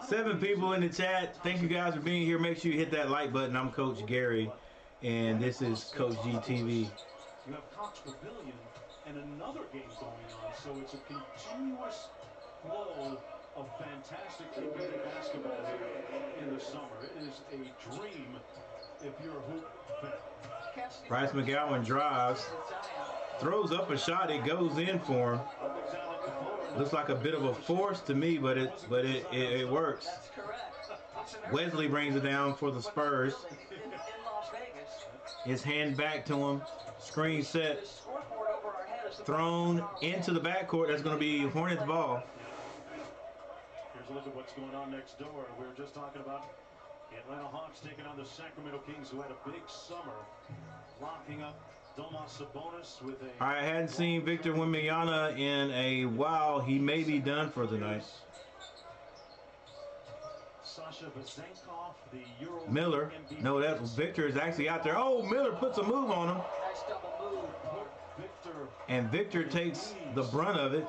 7 people in the chat. Thank you guys for being here. Make sure you hit that like button. I'm Coach Gary, and this is Coach GTV. You have Cox Pavilion and another game going on, so it's a continuous flow of fantastic community basketball here in the summer. It is a dream if you're a hoop fan. Bryce McGowan drives. throws up a shot. It goes in for him. Looks like a bit of a force to me, but it works. That's correct. Wesley brings it down for the Spurs. In Las Vegas. His hand back to him. Screen set. The scoreboard over our head is the Thrown into the backcourt. That's going to be Hornets ball. Here's a look at what's going on next door. We were just talking about the Atlanta Hawks taking on the Sacramento Kings, who had a big summer, locking up Domas Sabonis with a... I hadn't seen Victor Wembamyana in a while. He may be done for the night. Sasha Vezenkov, the Euro Miller. MVP. No, that Victor is actually out there. Oh, Miller puts a move on him. Nice double move. Victor. And Victor takes the brunt of it.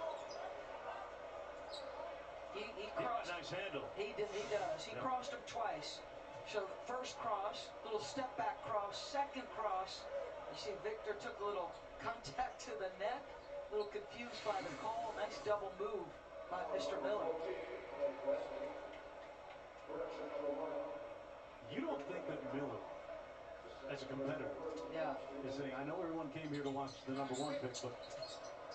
He crossed. Nice handle. He does. He crossed him twice. So first cross, little step back cross, second cross. You see Victor took a little contact to the neck, a little confused by the call. Nice double move by Mr. Miller. You don't think that Miller, as a competitor, Yeah. is saying, I know everyone came here to watch the #1 pick, but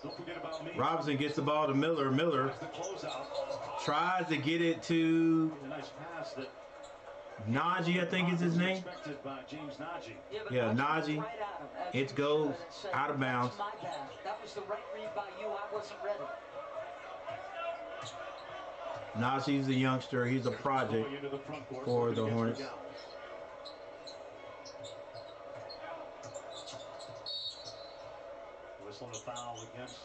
don't forget about me. Robinson gets the ball to Miller. Miller That's the closeout. tries to get it to A nice pass that Najee, I think is his name. expected by James Najee. But Yeah, Najee Najee. right at him, as It you goes should, and said, out of bounds. That's my bad. That was the right read by you. I wasn't ready. Najee's a youngster. He's a project Going into the front court, for working the against Hornets. McGowan. Whistle and a foul against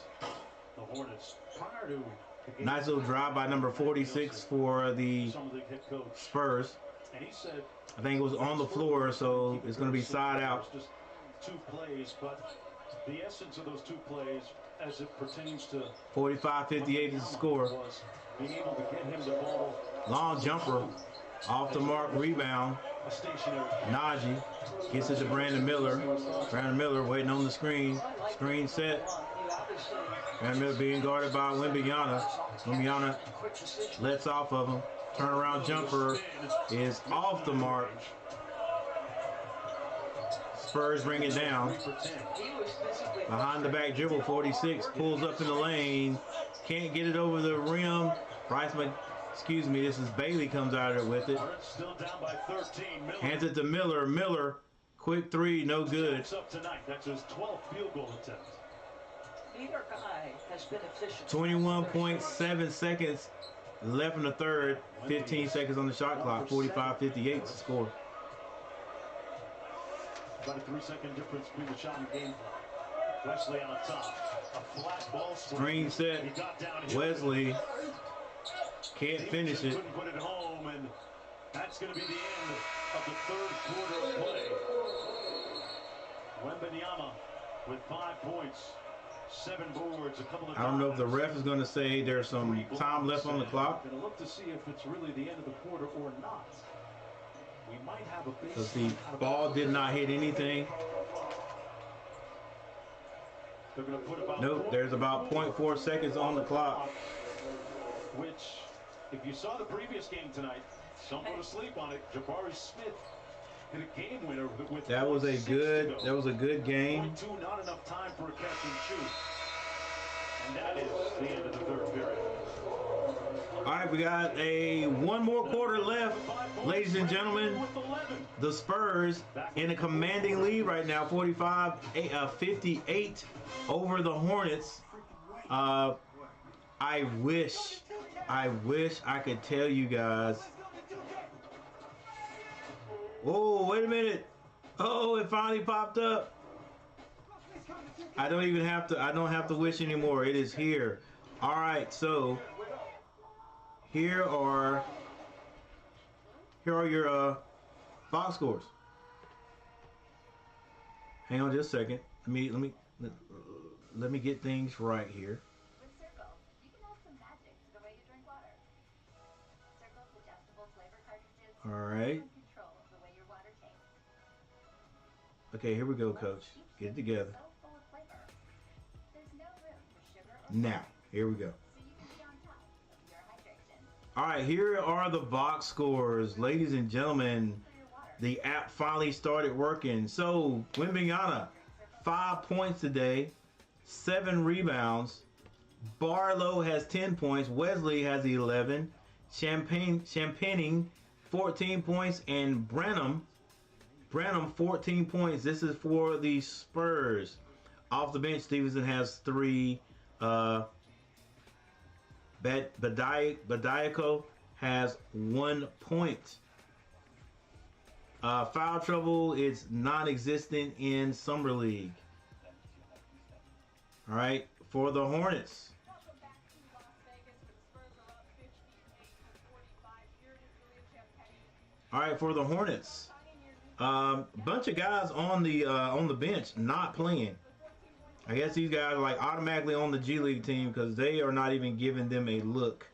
the Hornets. Prior to the game, Nice little drive by number 46 for the some of the head coach, Spurs. and he said I think it was on the floor, so it's going to be side out. Just 2 plays, but the essence of those 2 plays, as it pertains to 45-58 is the score. was being able to get him the ball, Long jumper, off the mark, rebound. a stationary. Najee gets it to Brandon Miller. Brandon Miller waiting on the screen. Screen set. You obviously Brandon Miller being guarded by Wembamyana. Wembamyana quick decision. lets off of him. Turnaround jumper is off the mark. Spurs bring it down. 3 for 10. He was physically Behind the back dribble, 46 pulls up in the lane. Can't get it over the rim. This is Bailey comes out of it with it. Hornets still down by 13. Miller Hands it to Miller. Miller, quick three, no good. stacks up tonight. That's his 12th field goal attempt. Neither guy has been efficient. 21.7 seconds left in the third. 15 seconds on the shot clock. 45-58 is the score. About a 3-second difference between the shot and game clock. Wesley on top. A flat ball Screen set. He got down here. Wesley can't finish it. Couldn't put it home, and that's going to be the end of the third quarter of play. Wembamyana with 5 points, 7 boards, a couple of. I don't know if the ref is going to say there's some time left on the clock. Going to look to see if it's really the end of the quarter or not. We might have a Because the ball did not hit anything. They're going to put about Nope, there's about 0.4 seconds on the clock. Which, if you saw the previous game tonight, some go to sleep on it. Jabari Smith hit a game winner with That was a 0.6 good. to go. That was a good game. 0.2, not enough time for a catch and shoot. And that is the end of the third period. All right, we got one more quarter left, ladies and gentlemen. With 11. The Spurs in a commanding lead right now, 58 over the Hornets. I wish I could tell you guys. Oh, wait a minute. Oh, it finally popped up. I don't have to wish anymore. It is here. All right, so here are your box scores. Hang on just a second. Let me get things right here. With Circle, you can add some magic to the way you drink water. Circle's adjustable flavor cartridges All right. control the way your water tastes. Okay, here we go, Coach. Get it together. So full of flavor. There's no room for sugar or Now, here we go. so you can be on top of your hydration. All right, here are the box scores, ladies and gentlemen. For your water, The app finally started working. So, Wembamyana, 5 points today. 7 rebounds. Barlow has 10 points. Wesley has 11. Champagning 14 points, and Branham 14 points. This is for the Spurs. Off the bench, Stevenson has 3. Badiako has 1 point. Foul trouble is non-existent in Summer League. All right, for the Hornets. Welcome back to Las Vegas, where the Spurs are up 58-45. Here is Julian Champagning. All right, for the Hornets. Bunch of guys on the bench not playing. I guess these guys are like automatically on the G League team because they are not even giving them a look.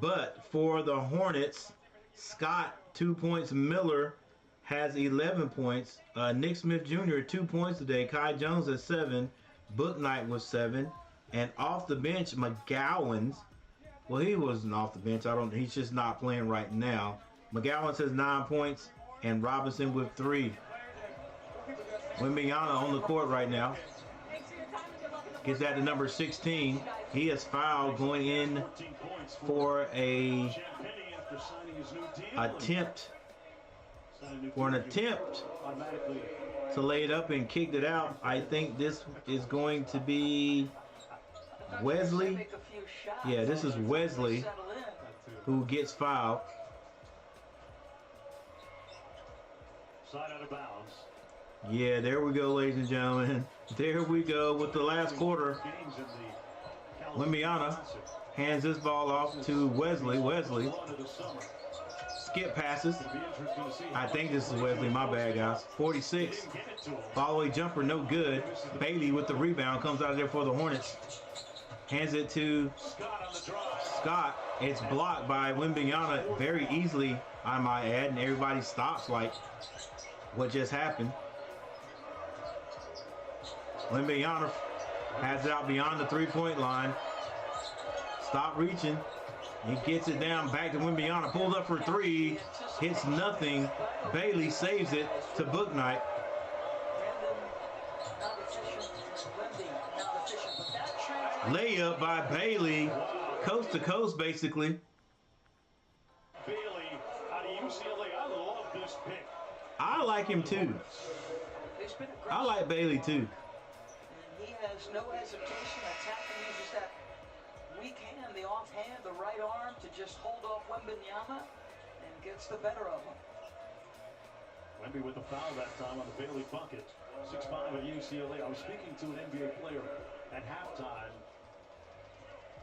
But for the Hornets, Scott 2 points. Miller has 11 points. Nick Smith Jr. 2 points today. Kai Jones has 7. Booknight was 7. And off the bench, McGowan's. Well, he wasn't off the bench. He's just not playing right now. McGowan has 9 points, and Robinson with 3. Wembamyana on the court right now. Gets that to number 16. He is fouled going in for an attempt to lay it up and kicked it out. I think this is going to be Wesley. Yeah, this is Wesley who gets fouled. Side out of bounds. Yeah, there we go, ladies and gentlemen. There we go with the last quarter. Wembamyana hands this ball off to Wesley. Wesley skip passes. I think this is Wesley. My bad, guys. 46. Follow-away jumper, no good. Bailey with the rebound comes out of there for the Hornets. Hands it to Scott. It's blocked by Wembamyana very easily, I might add, and everybody stops like, what just happened? Wembamyana has it out beyond the 3-point line. Stop reaching. He gets it down back to Wembamyana. Pulls up for 3. Hits nothing. Bailey saves it to Booknight. Layup by Bailey. Coast to coast, basically. Bailey out of UCLA. I love this pick. I like him too. I like Bailey too. And he has no hesitation attacking, uses that weak hand, the offhand, the right arm to just hold off Wembamyana and gets the better of him. Wemby with the foul that time on the Bailey bucket. 6'5" at UCLA. I was speaking to an NBA player at halftime,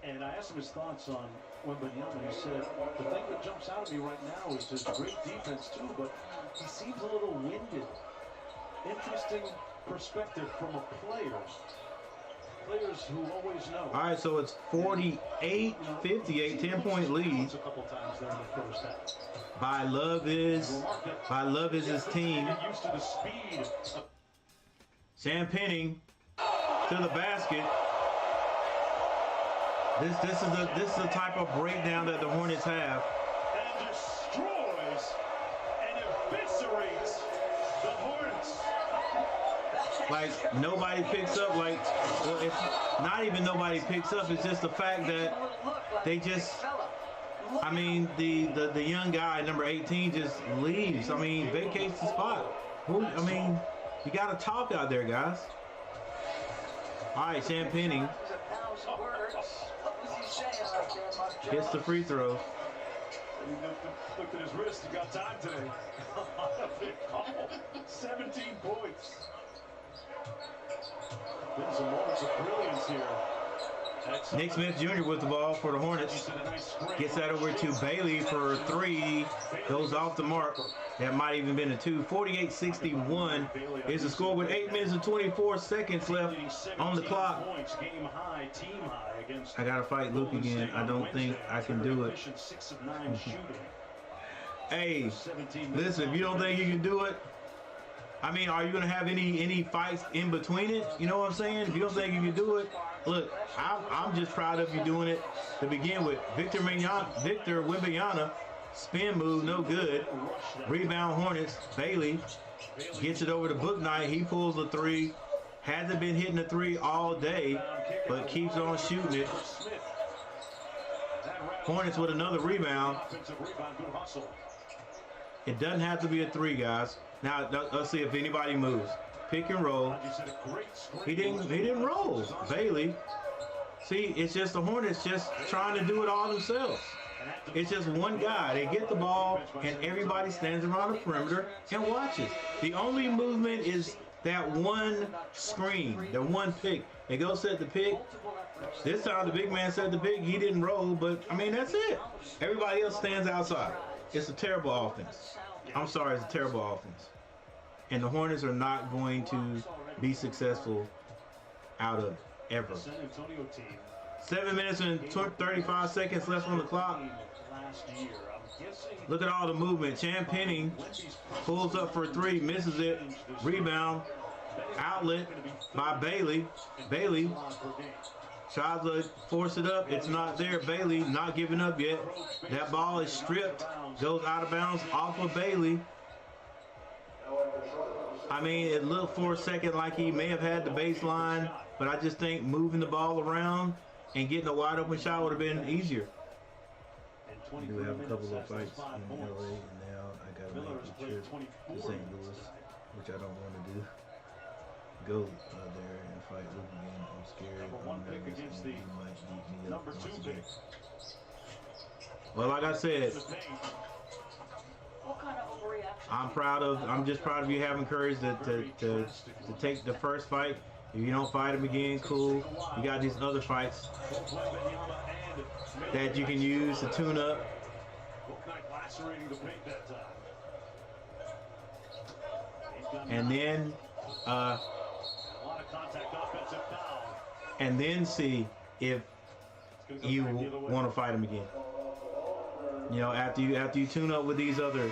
and I asked him his thoughts on Wembamyana. He said, the thing that jumps out at me right now is his great defense too, but he seems a little winded. Interesting perspective from a player. Players who always know. All right, so it's 48-58, 10-point lead. A couple times there in the first half. By Love is his team. Used to the speed. Champagning to the basket. This is the type of breakdown that the Hornets have. And destroys and eviscerates the Hornets. Like nobody picks up. Like, well, if not even nobody picks up, it's just the fact that they just. I mean, the young guy, number 18, just leaves. I mean, vacates the spot. I mean, you got to talk out there, guys. All right, Champagning hits the free throw. He looked at his wrist. He got time today. 17 points. Been some moments of brilliance here. Nick Smith Jr. with the ball for the Hornets. Gets that over to Bailey for 3. Goes off the mark. That might even been a 2. 48-61 is the score with 8 minutes and 24 seconds left on the clock. I got to fight Luke again. I don't think I can do it. Hey, listen, if you don't think you can do it, I mean, are you going to have any fights in between it? You know what I'm saying? If you don't think you can do it, look, I'm just proud of you doing it to begin with. Victor Wembamyana, spin move, no good. Rebound Hornets. Bailey gets it over to Booknight. He pulls the 3. Hasn't been hitting the three all day, but keeps on shooting it. Hornets with another rebound. It doesn't have to be a three, guys. Now let's see if anybody moves. Pick and roll. He didn't roll. Bailey. See, it's just the Hornets just trying to do it all themselves. It's just one guy. They get the ball, and everybody stands around the perimeter and watches. The only movement is that one screen, the one pick. They go set the pick. This time the big man set the pick. He didn't roll, but, I mean, that's it. Everybody else stands outside. It's a terrible offense. I'm sorry, it's a terrible offense. And the Hornets are not going to be successful out of it, ever. 7 minutes and 35 seconds left on the clock. Look at all the movement. Chan Penning pulls up for three, misses it. Rebound, outlet by Bailey. Bailey tries to force it up. It's not there. Bailey not giving up yet. That ball is stripped, goes out of bounds off of Bailey. I mean, it looked for a second like he may have had the baseline, but I just think moving the ball around and getting a wide open shot would have been easier. We do have a couple of fights in LA, and now I got to make the trip to St. Louis, which I don't want to do. Go there and fight Luke again. I'm scared. I'm nervous, and he might beat me up once again. Well, like I said, I'm just proud of you having courage to take the first fight. If you don't fight him again, cool. You got these other fights that you can use to tune up. And then see if you want to fight him again. You know, after you tune up with these other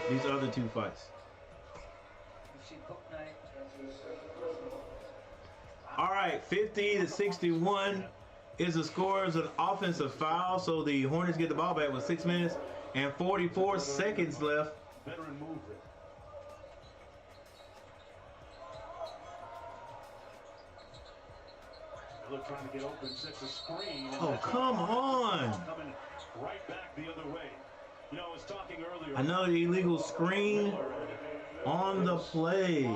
two fights. All right, 50-61 is the score. It's an offensive foul, so the Hornets get the ball back with 6 minutes and 44 seconds left. Veteran movement. Look, trying to get open, sets a screen. Oh, come on! Coming right back the other way. You know, I was talking earlier. Another illegal screen on the play.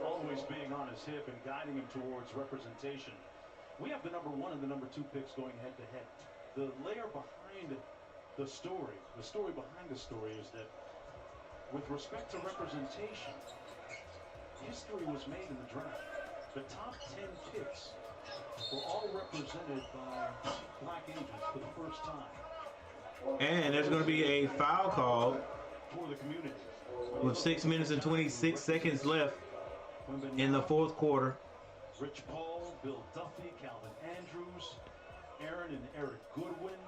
Always being on his hip and guiding him towards representation. We have the number 1 and the number 2 picks going head to head. The layer behind the story behind the story is that with respect to representation, history was made in the draft. The top 10 picks were all represented by black agents for the first time. And there's going to be a foul call for the community with 6 minutes and 26 seconds left in the fourth quarter. Rich Paul, Bill Duffy, Calvin Andrews, Aaron and Eric Goodwin.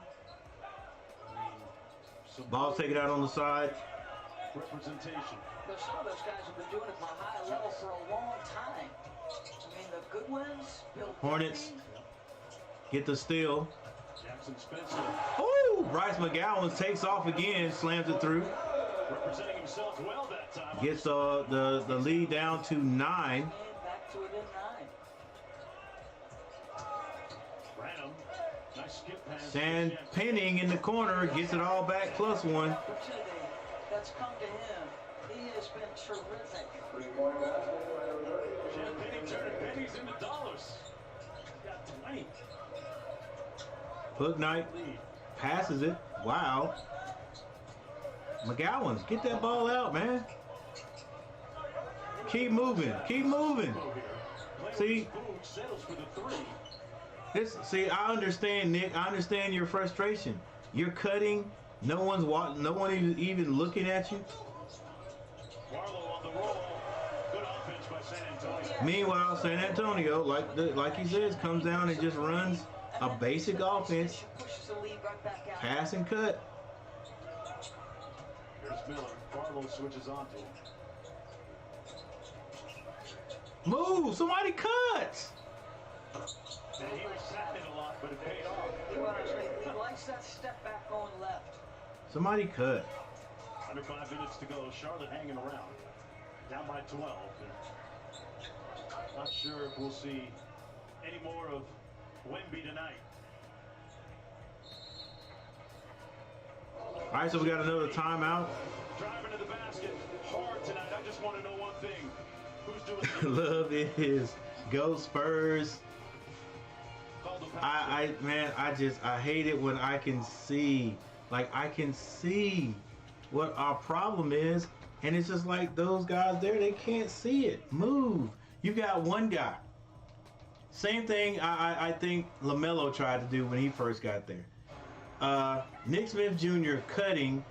Ball taken out on the side. Representation. Some of those guys have been doing it at a high level for a long time. I mean, the Goodwins, Bill Hornets Duffy. get the steal. Jackson Spencer. Oh, Bryce McGowan takes off again, slams it through. Representing himself well that time. Gets the lead down to 9. Back to it in 9. Branham. Nice skip pass. And Penning in the corner gets it all back, +1. Opportunity that's come to him. He has been terrific. Penning turning pennies into dollars. He's got 20. Hook Knight passes it. Wow. McGowan, get that ball out, man. Keep moving. Keep moving. See, I understand, Nick. I understand your frustration. You're cutting. No one is even looking at you. Barlow on the roll. Good offense by San Antonio. Meanwhile, San Antonio, like he says, comes down and just runs a basic offense. Pass and cut. Here's Miller. Barlow switches onto him. Move! Somebody cut! And he was sacked a lot, but it paid off. He likes that step back going left. Somebody cut. Under 5 minutes to go. Charlotte hanging around. Down by 12. Not sure if we'll see any more of Wemby tonight. All right, so we got another timeout. Driving to the basket hard tonight. I just want to know one thing. Who's doing it? Love is go Spurs. Called the pass. I hate it when I can see what our problem is, and it's just like those guys there, they can't see it. Move. You got one guy. Same thing I think LaMelo tried to do when he first got there. Nick Smith Jr. cutting,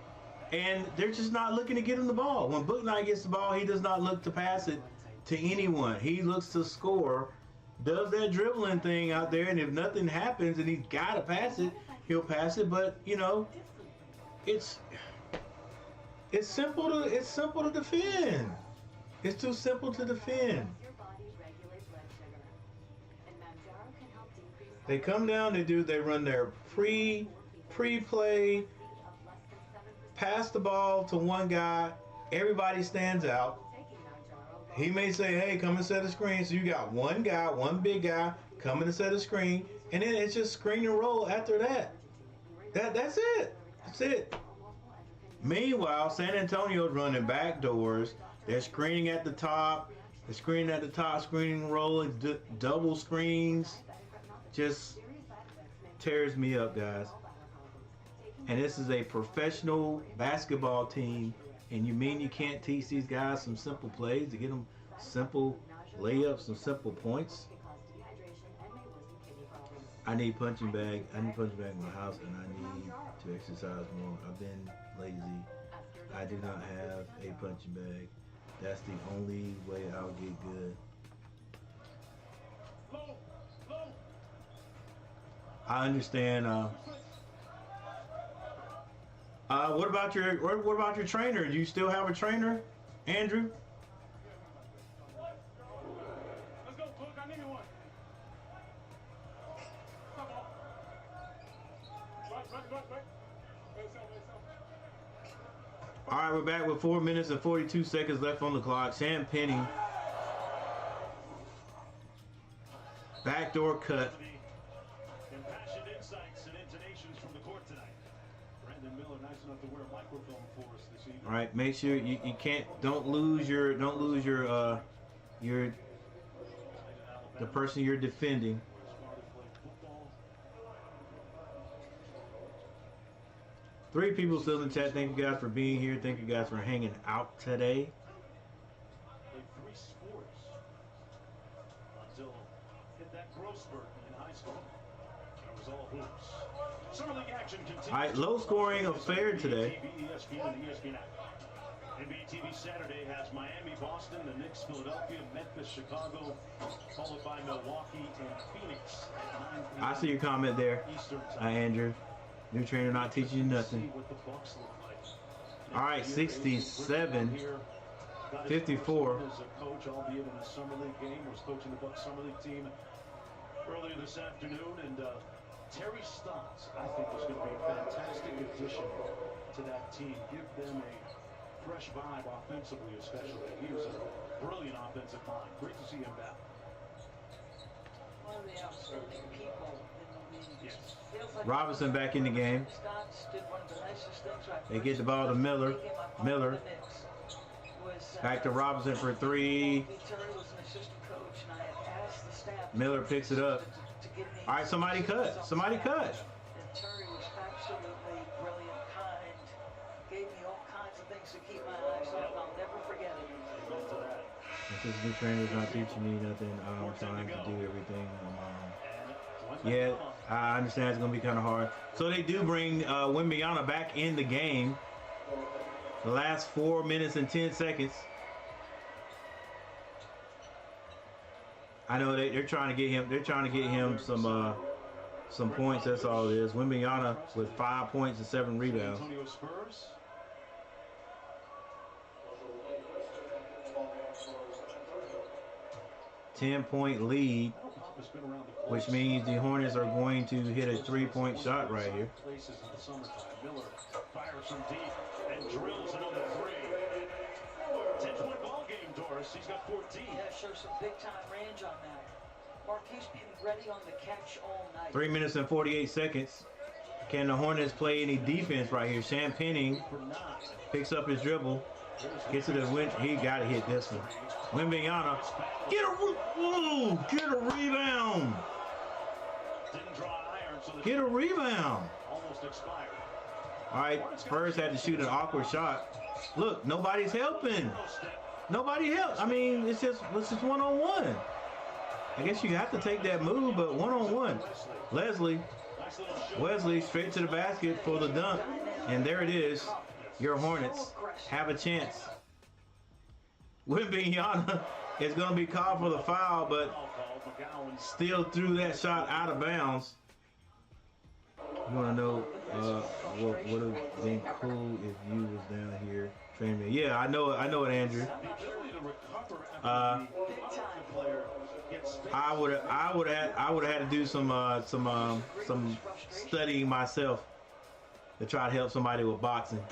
and they're just not looking to get him the ball. When Bouknight gets the ball, he does not look to pass it to anyone. He looks to score, does that dribbling thing out there, and if nothing happens and he's got to pass it, he'll pass it. But you know, it's simple to defend. It's too simple to defend. They come down, they run their pre-play, pass the ball to one guy, everybody stands out. He may say, hey, come and set a screen. So you got one guy, one big guy, coming to set a screen, and then it's just screen and roll after that. That's it. That's it. Meanwhile, San Antonio's running back doors. They're screening at the top. They're screening at the top, screening, rolling, double screens. Just tears me up, guys. And this is a professional basketball team, and you mean you can't teach these guys some simple plays to get them simple layups and simple points? I need punching bag. I need punching bag in my house, and I need to exercise more. I've been lazy. I do not have a punching bag. That's the only way I'll get good. I understand. What about your trainer? Do you still have a trainer, Andrew? Let's go, Cook. I need one. Come on. Right. All right, we're back with 4 minutes and 42 seconds left on the clock. Sam Penny, backdoor cut. Impassioned insights and intonations from the court tonight. Brandon Miller, nice enough to wear a microphone for us this evening. All right, make sure you don't lose your the person you're defending. Three people still in the chat. Thank you guys for being here. Thank you guys for hanging out today. Played 3 sports until hit that growth spurt in high school. It was all hoops. Summer League action continues. All right, low scoring affair today. ESPN and ESPN app. NBA TV Saturday has Miami, Boston, the Knicks, Philadelphia, Memphis, Chicago, followed by Milwaukee and Phoenix at 9 p.m. I see your comment there, Eastern time. Andrew. New trainer not teaching you nothing. All right, 67, 54. As a coach, albeit in a summer league game, was coaching the Bucks summer league team earlier this afternoon, and Terry Stotts, I think, is going to be a fantastic addition to that team. Give them a fresh vibe offensively, especially. He was a brilliant offensive mind. Great to see him back. One of the outstanding people in the league. Yes. Robinson back in the game. They get the ball to Miller. Miller. Back to Robinson for 3. Miller picks it up. All right, somebody cut. Somebody cut. And Terry was absolutely brilliant, kind, gave me all kinds of things to keep my eyes on. I'll never forget it. If this new trainer's not teaching me nothing, I'm trying to do everything on my own. Yeah, I understand it's going to be kind of hard. So they do bring Wembamyana back in the game. The last 4 minutes and 10 seconds. I know they're trying to get him. They're trying to get him some points. That's all it is. Wembamyana with 5 points and 7 rebounds. 10-point lead, which means the Hornets are going to hit a 3-point shot right here. Miller fires from deep and drills another 3. 10-point ball game Doris. He's got 14. Yeah, shows some big time range on that. Marquise being ready on the catch all night. 3 minutes and 48 seconds. Can the Hornets play any defense right here? Champagning picks up his dribble. Gets to the win. He got to hit this one. Wembamyana. Get a rebound. Didn't draw iron, so Get a rebound. almost expired. All right, Spurs had to shoot an awkward shot. Look, nobody's helping. Nobody helps. I mean, it's just one-on-one. I guess you have to take that move, but one-on-one. Wesley straight to the basket for the dunk. And there it is. Your Hornets have a chance. Wembamyana is going to be called for the foul, but still threw that shot out of bounds. You want to know what would have been cool if you was down here training me? Yeah, I know it, Andrew. I would have had to do some studying myself to try to help somebody with boxing.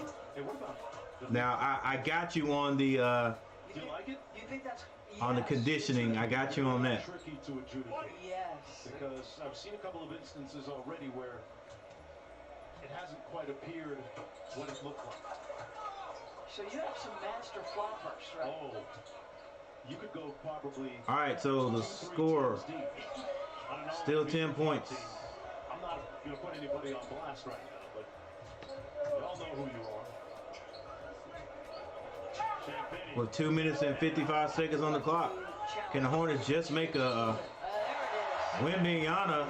Now I got you on the Do you like it? You think that's on the conditioning. I got you on that. Tricky to adjudicate. Yes. Because I've seen a couple of instances already where it hasn't quite appeared what it looked like. So you have some master floppers, right? Oh, you could go probably. All right, so the 2-3 score teams deep. I don't know still if we 10 can points. team. I'm not going to put anybody on blast right now, but we all know who you are. Champagne. With 2 minutes and 55 seconds on the clock, can the Hornets just make a Wembamyana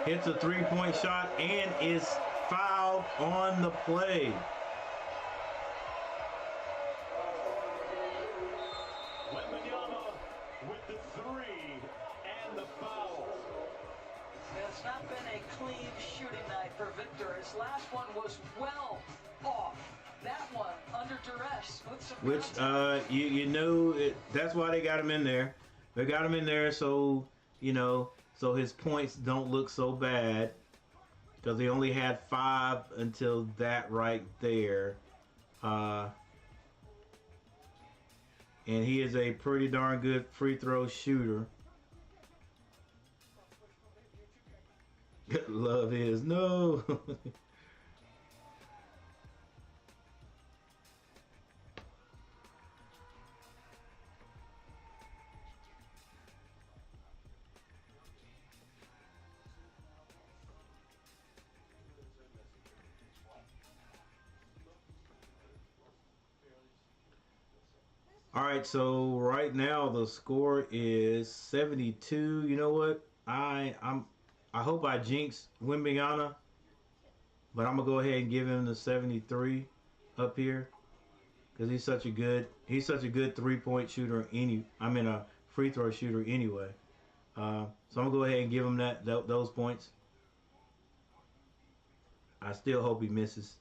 hits a three-point shot and is fouled on the play. Wembamyana with the three and the foul. It's not been a clean shooting night for Victor. His last one was well off. That one under duress with some Which that's why they got him in there. They got him in there so so his points don't look so bad, because he only had 5 until that right there. And he is a pretty darn good free throw shooter. Love is no. All right, so right now the score is 72. You know what? I hope I jinx Wembamyana, but I'm gonna go ahead and give him the 73 up here, because he's such a good 3-point shooter. A free throw shooter anyway. So I'm gonna go ahead and give him those points. I still hope he misses.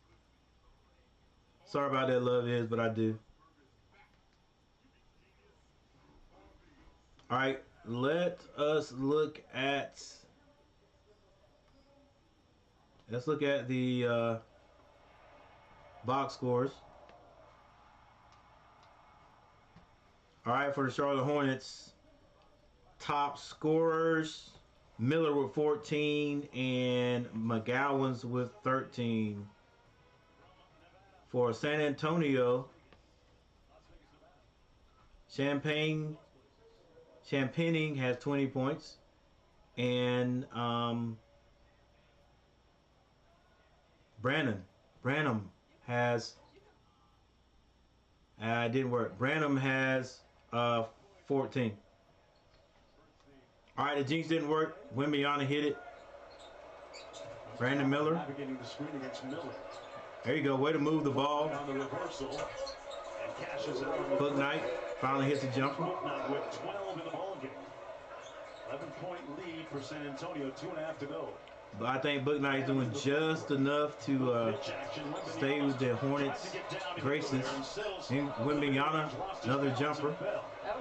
Sorry about that, Love is, but I do. All right, let us look at. Let's look at the box scores. All right, for the Charlotte Hornets, top scorers: Miller with 14 and McGowan's with 13. For San Antonio, Champagning has 20 points, and Branham has didn't work. Branham has 14. All right, the jinx didn't work. Wembamyana hit it. Brandon Miller. Navigating the screen against Miller. There you go. Way to move the ball. On the reversal and cashes out on the Book Knight finally hits a jumper. Book Knight with 12 in the ball game. 11-point lead for San Antonio. 2.5 to go. But I think Book Knight is doing just enough to stay with the Hornets' graces. And Wembamyana, another jumper,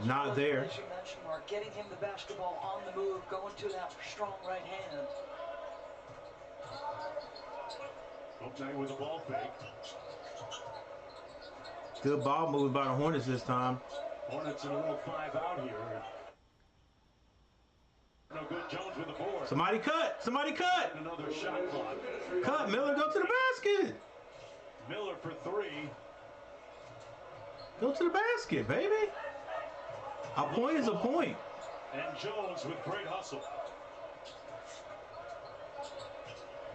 not there. As you mentioned, Mark, getting him the basketball on the move, going to that strong right hand. Book Knight with a ball fake. Good ball movement by the Hornets this time. Hornets in a little 5 out here. No good. Jones with the board. Somebody cut. Somebody cut. Another shot clock. Cut. Miller, go to the basket. Miller for 3. Go to the basket, baby. A point is a point. And Jones with great hustle.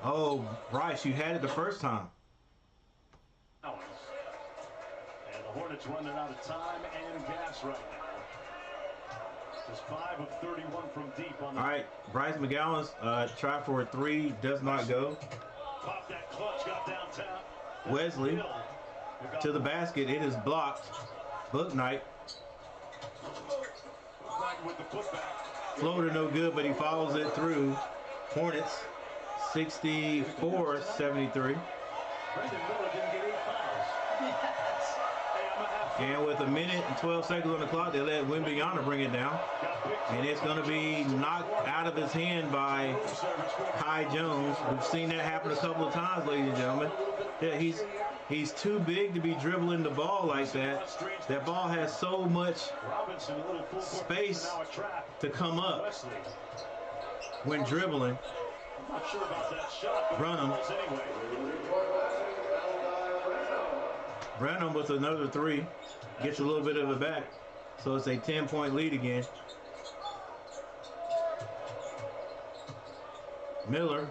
Oh, Bryce, you had it the first time. And the Hornets running out of time and gas right now. Just 5 of 31 from deep on the. All right, Bryce McGowan's try for a 3 does not go. Pop that clutch, got downtown. Wesley to the basket. It is blocked. Book Knight. With the putback. Floater no good, but he follows it through. Hornets 64-73. Brendan Miller didn't get 8 fouls. And with a minute and 12 seconds on the clock, they let Wembamyana bring it down. And it's going to be knocked out of his hand by Kai Jones. We've seen that happen a couple of times, ladies and gentlemen. Yeah, he's too big to be dribbling the ball like that. That ball has so much space to come up when dribbling. I'm not sure about that shot. Branham. Branham with another 3. Gets a little bit of it back. So it's a 10-point lead again. Miller.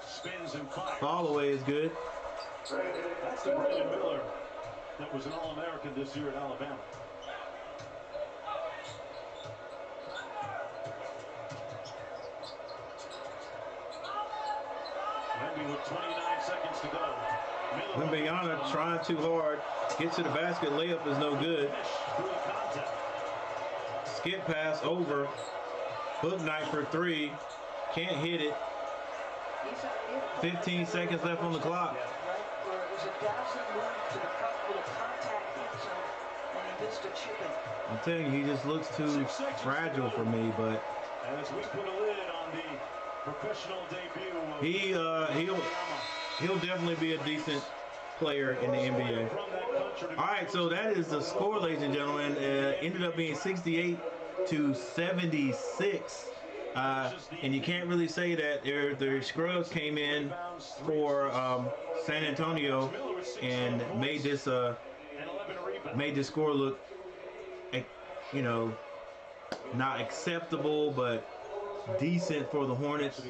Spins and fires. Fall away is good. That's the Brendan Miller that was an All-American this year at Alabama. Wemby with 29 seconds to go. Wembamyana trying too hard. Gets to the basket. Layup is no good. Skip pass over. Book Knight for 3. Can't hit it. 15 seconds left on the clock. Where it was a dazzling move to the cup with a contact hit zone, and he missed a chipping. I'm telling you, he just looks too fragile for me, but as we put a lid on the professional debut of he'll definitely be a decent player in the NBA. All right, so that is the score, ladies and gentlemen. Ended up being 68-76. And you can't really say that their scrubs came in for San Antonio and made this score look, not acceptable, but decent for the Hornets.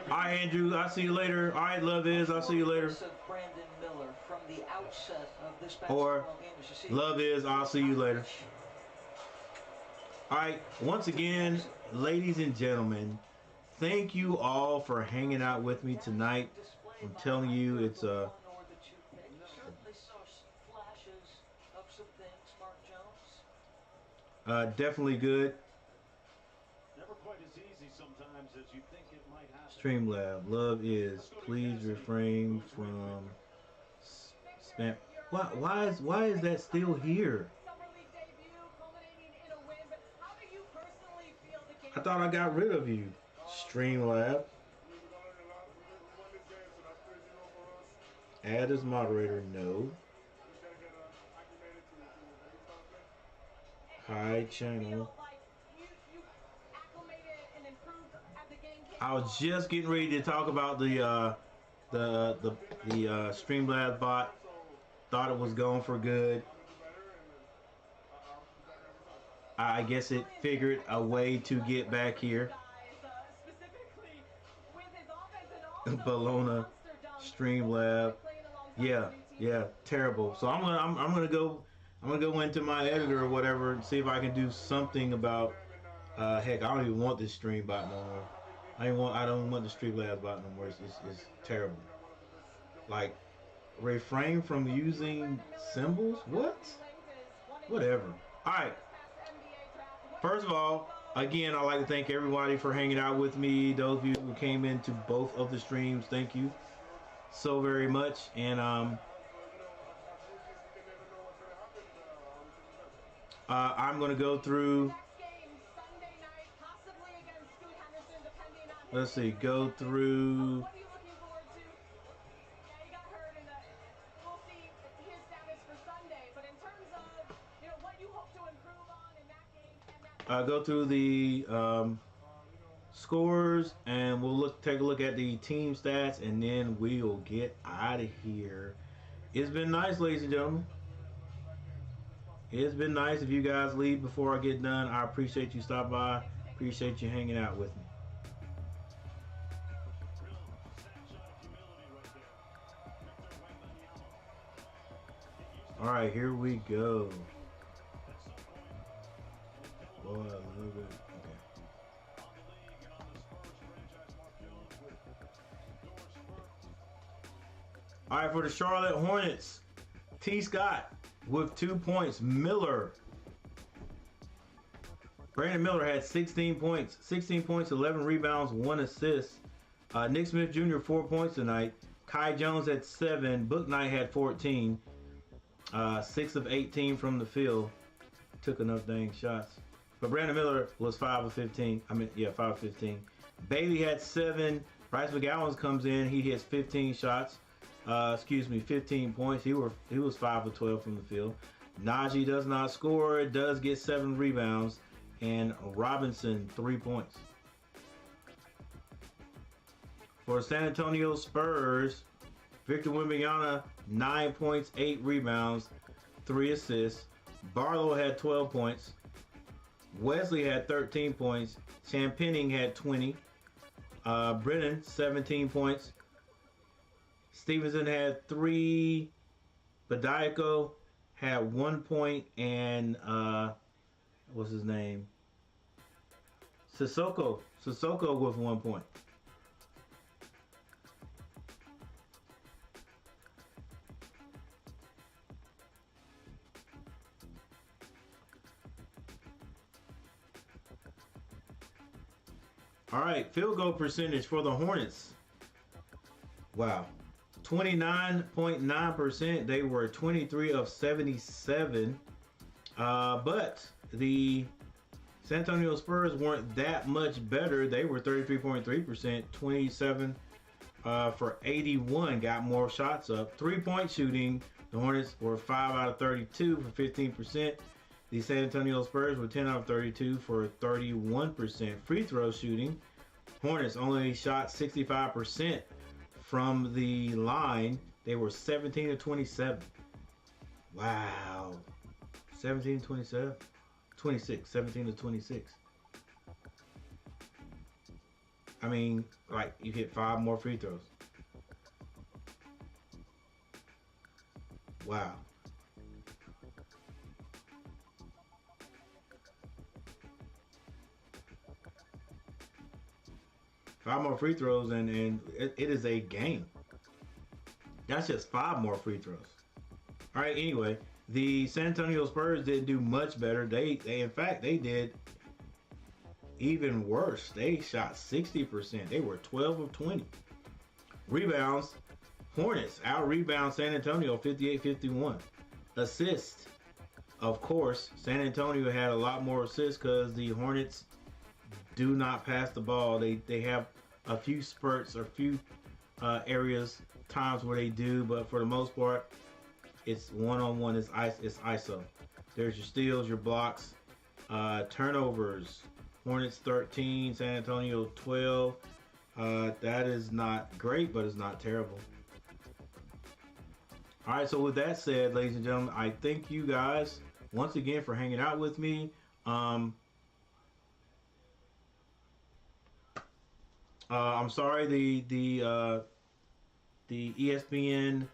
All right, Andrew, I'll see you later. All right, Love Is, I'll see you later. Brandon Miller from the outset of this Or basketball game, as you see. Love Is, I'll see you later. All right, once again, ladies and gentlemen, thank you all for hanging out with me tonight. I'm telling you, it's Certainly saw flashes of some things, Mark Jones. definitely good. never quite as easy sometimes as you think it might happen. Streamlab, Love Is, please refrain from spam. Why is that still here? I thought I got rid of you. Streamlab. Add as moderator, no. Hide channel. I was just getting ready to talk about the Streamlabs bot. Thought it was going for good. I guess it figured a way to get back here. Bologna, Streamlab, yeah, terrible. So I'm gonna go into my editor or whatever and see if I can do something about. Heck, I don't even want this stream bot no more. I don't want the Streamlabs bot no more. It's terrible. Like, refrain from using symbols. What? Whatever. All right. First of all, again, I'd like to thank everybody for hanging out with me. Those of you who came into both of the streams, thank you so very much. And I'm going to go through. Let's see, go through. go through the scores, and we'll take a look at the team stats, and then we'll get out of here. It's been nice, ladies and gentlemen. It's been nice. If you guys leave before I get done, I appreciate you stopping by. Appreciate you hanging out with me. All right, here we go. Boy, a little bit. Okay. All right, for the Charlotte Hornets, T. Scott with 2 points. Brandon Miller had 16 points. 16 points, 11 rebounds, 1 assist. Nick Smith Jr. 4 points tonight. Kai Jones had 7. Book Knight had 14. 6 of 18 from the field. Took enough dang shots. But Brandon Miller was 5 of 15. 5 of 15. Bailey had 7. Bryce McGowan comes in. He hits 15 shots. 15 points. He was 5 of 12 from the field. Najee does not score. Does get 7 rebounds. And Robinson 3 points. For San Antonio Spurs, Victor Wembamyana 9 points, 8 rebounds, 3 assists. Barlow had 12 points. Wesley had 13 points. Champagning had 20. Brennan 17 points. Stevenson had 3. Badiako had 1 point, and what's his name? Sissoko with 1 point. All right, field goal percentage for the Hornets. Wow. 29.9%. They were 23 of 77. But the San Antonio Spurs weren't that much better. They were 33.3%. 27 for 81. Got more shots up. 3-point shooting. The Hornets were 5 out of 32 for 15%. The San Antonio Spurs were 10 out of 32 for 31%. Free throw shooting. Hornets only shot 65% from the line. They were 17 to 27. Wow. 17 to 27? 26. 17 to 26. I mean, like, you hit 5 more free throws. Wow. Five more free throws, and it is a game. That's just 5 more free throws. All right, anyway, the San Antonio Spurs didn't do much better. They in fact, they did even worse. They shot 60%. They were 12 of 20. Rebounds, Hornets out-rebound San Antonio 58-51. Assists, of course, San Antonio had a lot more assists because the Hornets do not pass the ball. They have a few spurts or few areas, times where they do, but for the most part, it's one-on-one. It's ISO. There's your steals, your blocks, turnovers. Hornets 13, San Antonio 12. That is not great, but it's not terrible. All right, so with that said, ladies and gentlemen, I thank you guys once again for hanging out with me. I'm sorry the ESPN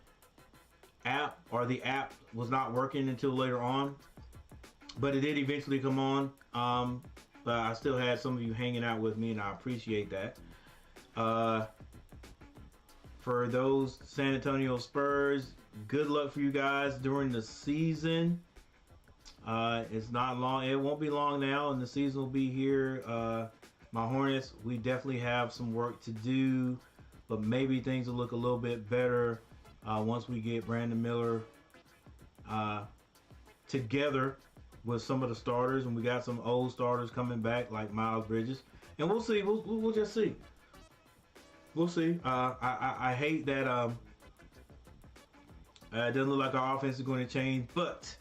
app or the app was not working until later on, but it did eventually come on. But I still had some of you hanging out with me, and I appreciate that. For those San Antonio Spurs, good luck for you guys during the season. It's not long. It won't be long now, and the season will be here. My Hornets, we definitely have some work to do, but maybe things will look a little bit better once we get Brandon Miller together with some of the starters, and we got some old starters coming back like Miles Bridges, and we'll see. We'll just see. We'll see. I hate that it doesn't look like our offense is going to change, but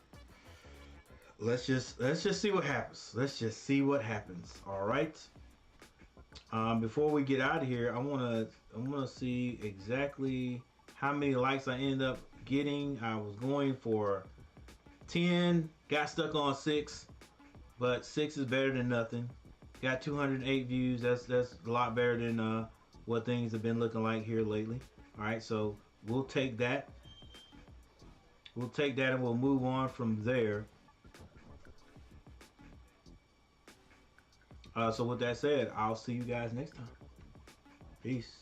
let's just see what happens. Let's just see what happens. All right. Before we get out of here, I wanna see exactly how many likes I end up getting. I was going for 10, got stuck on 6, but 6 is better than nothing. Got 208 views. That's a lot better than what things have been looking like here lately. All right, so we'll take that. We'll take that and we'll move on from there. So with that said, I'll see you guys next time. Peace.